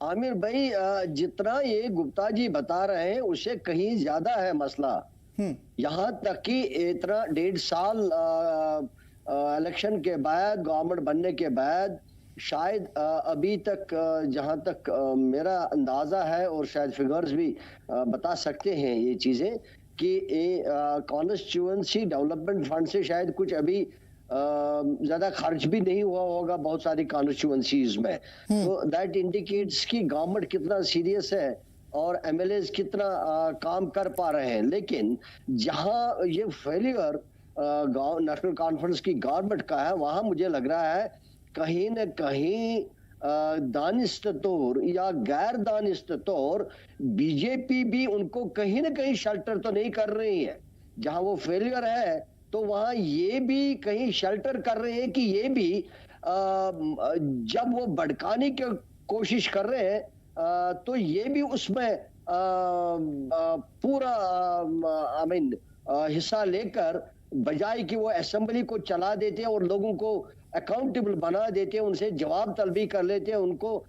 आमिर भाई, जितना ये गुप्ता जी बता रहे हैं उससे कहीं ज्यादा है मसला। यहाँ तक कि इतना 1.5 साल इलेक्शन के बाद, गवर्नमेंट बनने के बाद, शायद अभी तक जहाँ तक मेरा अंदाजा है और शायद फिगर्स भी बता सकते हैं ये चीजें कि कॉन्स्टिट्यूएंसी डेवलपमेंट फंड से शायद कुछ अभी ज्यादा खर्च भी नहीं हुआ होगा बहुत सारी कॉन्स्टिट्यूएंसीज में। तो दैट इंडिकेट्स कि गवर्नमेंट कितना सीरियस है और एमएलए कितना काम कर पा रहे हैं, लेकिन जहां ये फेलियर नेशनल कॉन्फ्रेंस की गवर्नमेंट का है, वहां मुझे लग रहा है कहीं न कहीं दानिश तौर या गैर दानिश तौर बीजेपी भी उनको कहीं न कहीं शेल्टर तो नहीं कर रही है। जहां वो फेलियर है तो वहां ये भी कहीं शेल्टर कर रहे हैं कि ये भी जब वो भड़काने की कोशिश कर रहे हैं तो ये भी उसमें पूरा हिस्सा लेकर, बजाय कि वो असेंबली को चला देते हैं और लोगों को अकाउंटेबल बना देते हैं, उनसे जवाब तलबी कर लेते हैं, उनको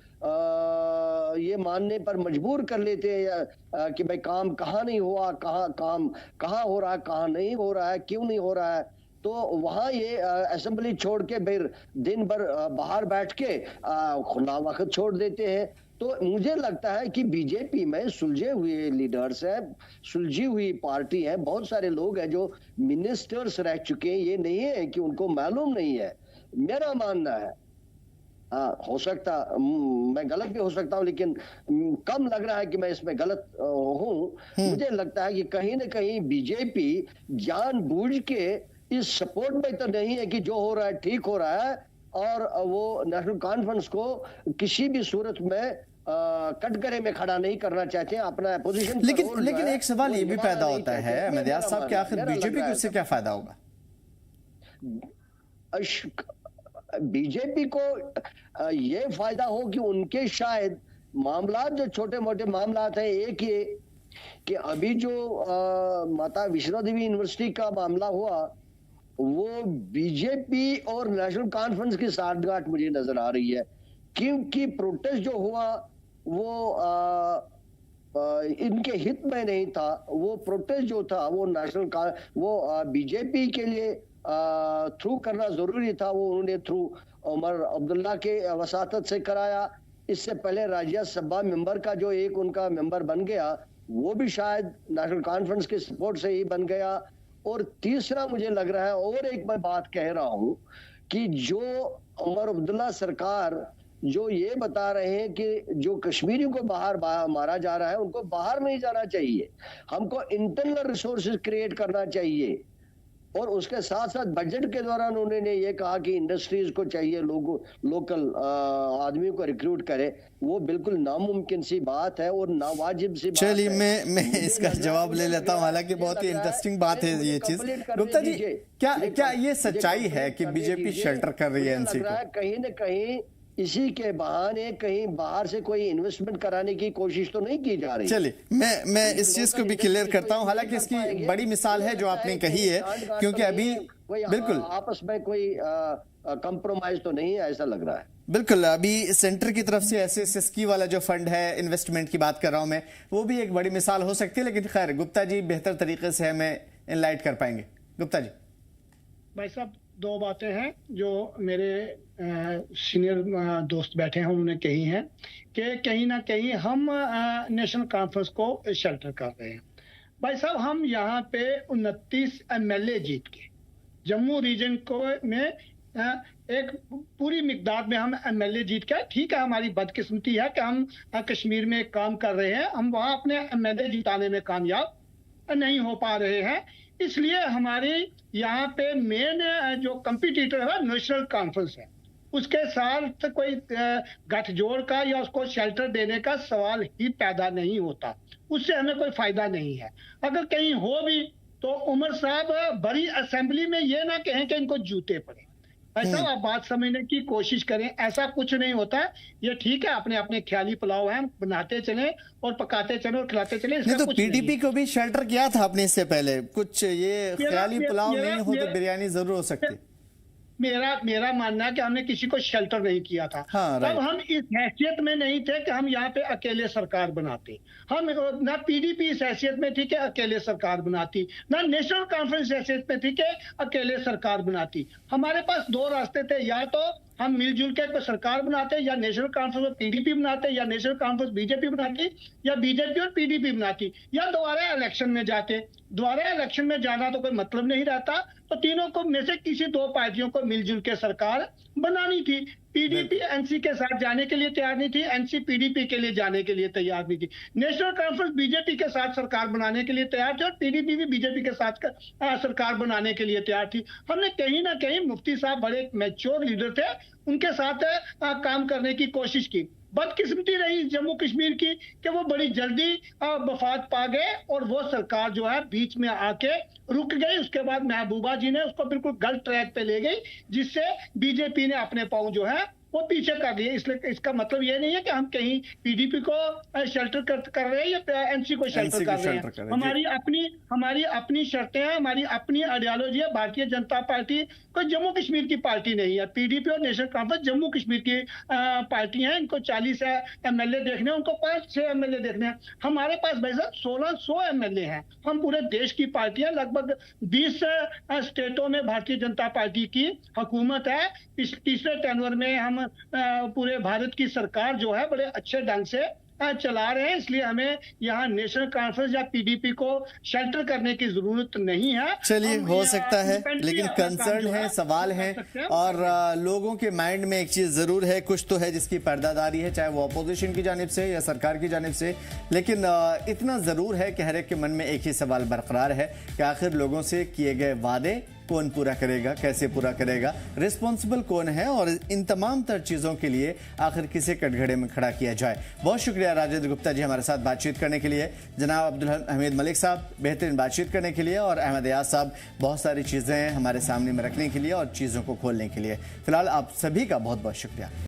ये मानने पर मजबूर कर लेते हैं कि भाई काम कहाँ नहीं हुआ, कहाँ हो रहा है, कहाँ नहीं हो रहा है, क्यों नहीं हो रहा है। तो वहां ये असेंबली छोड़ के फिर दिन भर बाहर बैठ के खुला वक्त छोड़ देते हैं। तो मुझे लगता है कि बीजेपी में सुलझे हुए लीडर्स हैं, सुलझी हुई पार्टी है, बहुत सारे लोग हैं जो मिनिस्टर्स रह चुके हैं। ये नहीं है कि उनको मालूम नहीं है, मेरा मानना है। हो सकता मैं गलत भी हो सकता हूँ, लेकिन कम लग रहा है कि मैं इसमें गलत हूँ। मुझे लगता है कि कहीं न कहीं बीजेपी जानबूझ के इस सपोर्ट में तो नहीं है कि जो हो रहा है ठीक हो रहा है, और वो नेशनल कॉन्फ्रेंस को किसी भी सूरत में कटघरे में खड़ा नहीं करना चाहते हैं अपना पोजीशन।
लेकिन एक सवाल ये भी पैदा होता है अहमद यार साहब कि आखिर बीजेपी को इससे क्या फायदा होगा?
बीजेपी को ये फायदा हो कि उनके शायद मामला जो छोटे मोटे मामला है, एक ये कि अभी जो माता वैष्णो देवी यूनिवर्सिटी का मामला हुआ, वो बीजेपी और नेशनल कॉन्फ्रेंस की साठगांठ मुझे नजर आ रही है, क्योंकि प्रोटेस्ट जो हुआ वो इनके हित में नहीं था। वो प्रोटेस्ट जो था वो बीजेपी के लिए थ्रू करना जरूरी था, वो उन्होंने थ्रू उमर अब्दुल्ला के वसातत से कराया। इससे पहले राज्यसभा मेंबर का जो एक उनका मेंबर बन गया, वो भी शायद नेशनल कॉन्फ्रेंस के सपोर्ट से ही बन गया। और तीसरा मुझे लग रहा है, और एक मैं बात कह रहा हूं कि जो उमर अब्दुल्ला सरकार जो ये बता रहे हैं कि जो कश्मीरियों को बाहर मारा जा रहा है, उनको बाहर नहीं जाना चाहिए, हमको इंटरनल रिसोर्सेज क्रिएट करना चाहिए। और उसके साथ साथ बजट के दौरान उन्होंने ये कहा कि इंडस्ट्रीज को चाहिए लोकल आदमियों को रिक्रूट करे। वो बिल्कुल नामुमकिन सी बात है और नावाजिब सी बात है।
चलिए मैं इसका जवाब ले लेता हूं, हालांकि बहुत ही इंटरेस्टिंग बात है ये चीज। गुप्ता जी, क्या ये सच्चाई है कि बीजेपी शेल्टर कर रही है एनसी को?
कहीं न कहीं इसी के बहाने कहीं बाहर से कोई इन्वेस्टमेंट कराने की कोशिश तो नहीं की जा रही।
चलिए मैं इस चीज को भी क्लियर करता हूं। हालांकि इसकी बड़ी मिसाल है जो आपने कही है, क्योंकि अभी बिल्कुल
आपस में कोई कंप्रोमाइज तो नहीं है, ऐसा लग रहा है।
बिल्कुल, अभी सेंटर की तरफ से SSSK वाला जो फंड है, इन्वेस्टमेंट की बात कर रहा हूं मैं, वो भी एक बड़ी मिसाल हो सकती है। लेकिन खैर गुप्ता जी बेहतर तरीके से हमें एनलाइट कर पाएंगे। गुप्ता जी।
भाई साहब, दो बातें हैं जो मेरे सीनियर दोस्त बैठे हैं उन्होंने कही हैं कि कहीं ना कहीं हम नेशनल कॉन्फ्रेंस को शेल्टर कर रहे हैं। भाई साहब, हम यहाँ पे 29 MLA जीत के जम्मू रीजन को में एक पूरी मिकदार में हम MLA जीत के, ठीक है, हमारी बदकिस्मती है कि हम कश्मीर में काम कर रहे हैं, हम वहाँ अपने MLA जिताने में कामयाब नहीं हो पा रहे हैं। इसलिए हमारे यहाँ पे मेन जो कंपटीटर है नेशनल कॉन्फ्रेंस है, उसके साथ कोई गठजोड़ का या उसको शेल्टर देने का सवाल ही पैदा नहीं होता, उससे हमें कोई फायदा नहीं है। अगर कहीं हो भी तो उमर साहब बड़ी असेंबली में ये ना कहें कि इनको जूते पड़े। ऐसा आप बात समझने की कोशिश करें, ऐसा कुछ नहीं होता। ये ठीक है, अपने अपने ख्याली पुलाव हैं, बनाते चले और पकाते चले और खिलाते चले।
नहीं तो PDP को भी शेल्टर किया था आपने इससे पहले, कुछ ये ख्याली पुलाव नहीं हो तो बिरयानी जरूर हो सकती।
मेरा मानना है कि हमने किसी को शेल्टर नहीं किया था। तब हम इस हैसियत में नहीं थे कि हम यहाँ पे अकेले सरकार बनाते। हम ना PDP इस हैसियत में थी कि अकेले सरकार बनाती, ना नेशनल कॉन्फ्रेंस हैसियत में थी कि अकेले सरकार बनाती। हमारे पास दो रास्ते थे, या तो हम मिलजुल के सरकार बनाते, या नेशनल कॉन्फ्रेंस और PDP बनाते, या नेशनल कॉन्फ्रेंस बीजेपी बनाती, या बीजेपी और PDP बनाती, या दोबारा इलेक्शन में जाते। दोबारा इलेक्शन में जाना तो कोई मतलब नहीं रहता, तो तीनों को में से किसी दो पार्टियों को मिलजुल के सरकार बनानी थी। पीडीपी एनसी के साथ जाने के लिए तैयार नहीं थी, एनसी पीडीपी के लिए जाने के लिए तैयार नहीं थी। नेशनल कॉन्फ्रेंस बीजेपी के साथ सरकार बनाने के लिए तैयार थी और पीडीपी भी बीजेपी के साथ सरकार बनाने के लिए तैयार थी। हमने कहीं ना कहीं मुफ्ती साहब बड़े मैच्योर लीडर थे, उनके साथ काम करने की कोशिश की। बदकिस्मती रही जम्मू कश्मीर की कि वो बड़ी जल्दी वफात पा गए और वो सरकार जो है बीच में आके रुक गई। उसके बाद महबूबा जी ने उसको बिल्कुल गलत ट्रैक पे ले गई, जिससे बीजेपी ने अपने पांव जो है वो पीछे कर दिए। इसलिए इसका मतलब ये नहीं है कि हम कहीं पीडीपी को शेल्टर कर रहे हैं या एनसी को शेल्टर कर रहे हैं। हमारी अपनी शर्तें हैं, हमारी अपनी आइडियोलॉजी है। भारतीय जनता पार्टी कोई जम्मू कश्मीर की पार्टी नहीं है। पीडीपी और नेशनल कॉन्फ्रेंस जम्मू कश्मीर की पार्टी है। इनको 40 एमएलए देखने हैं, उनको 5-6 एमएलए देखने हैं। हमारे पास भाई साहब 1600 एमएलए हैं। हम पूरे देश की पार्टी है। लगभग 20 स्टेटों में भारतीय जनता पार्टी की हुकूमत है। इस तीसरे टेन्योर में हम पूरे भारत की सरकार जो है बड़े अच्छे ढंग से चला रहे हैं। इसलिए हमें यहाँ नेशनल कॉन्फ्रेंस या पीडीपी को शेल्टर करने की जरूरत नहीं है।
चलिए, हो सकता है, लेकिन कंसर्न है, सवाल है और लोगों के माइंड में एक चीज जरूर है, कुछ तो है जिसकी पर्दादारी है, चाहे वो अपोजिशन की जानिब से या सरकार की जानिब से। लेकिन इतना जरूर है कि हर एक के मन में एक ही सवाल बरकरार है कि आखिर लोगों से किए गए वादे कौन पूरा करेगा, कैसे पूरा करेगा, रिस्पॉन्सिबल कौन है और इन तमाम तर चीज़ों के लिए आखिर किसे कटघरे में खड़ा किया जाए। बहुत शुक्रिया राजेंद्र गुप्ता जी हमारे साथ बातचीत करने के लिए, जनाब अब्दुल हमीद मलिक साहब बेहतरीन बातचीत करने के लिए, और अहमद याद साहब बहुत सारी चीज़ें हमारे सामने में रखने के लिए और चीज़ों को खोलने के लिए। फिलहाल आप सभी का बहुत बहुत शुक्रिया।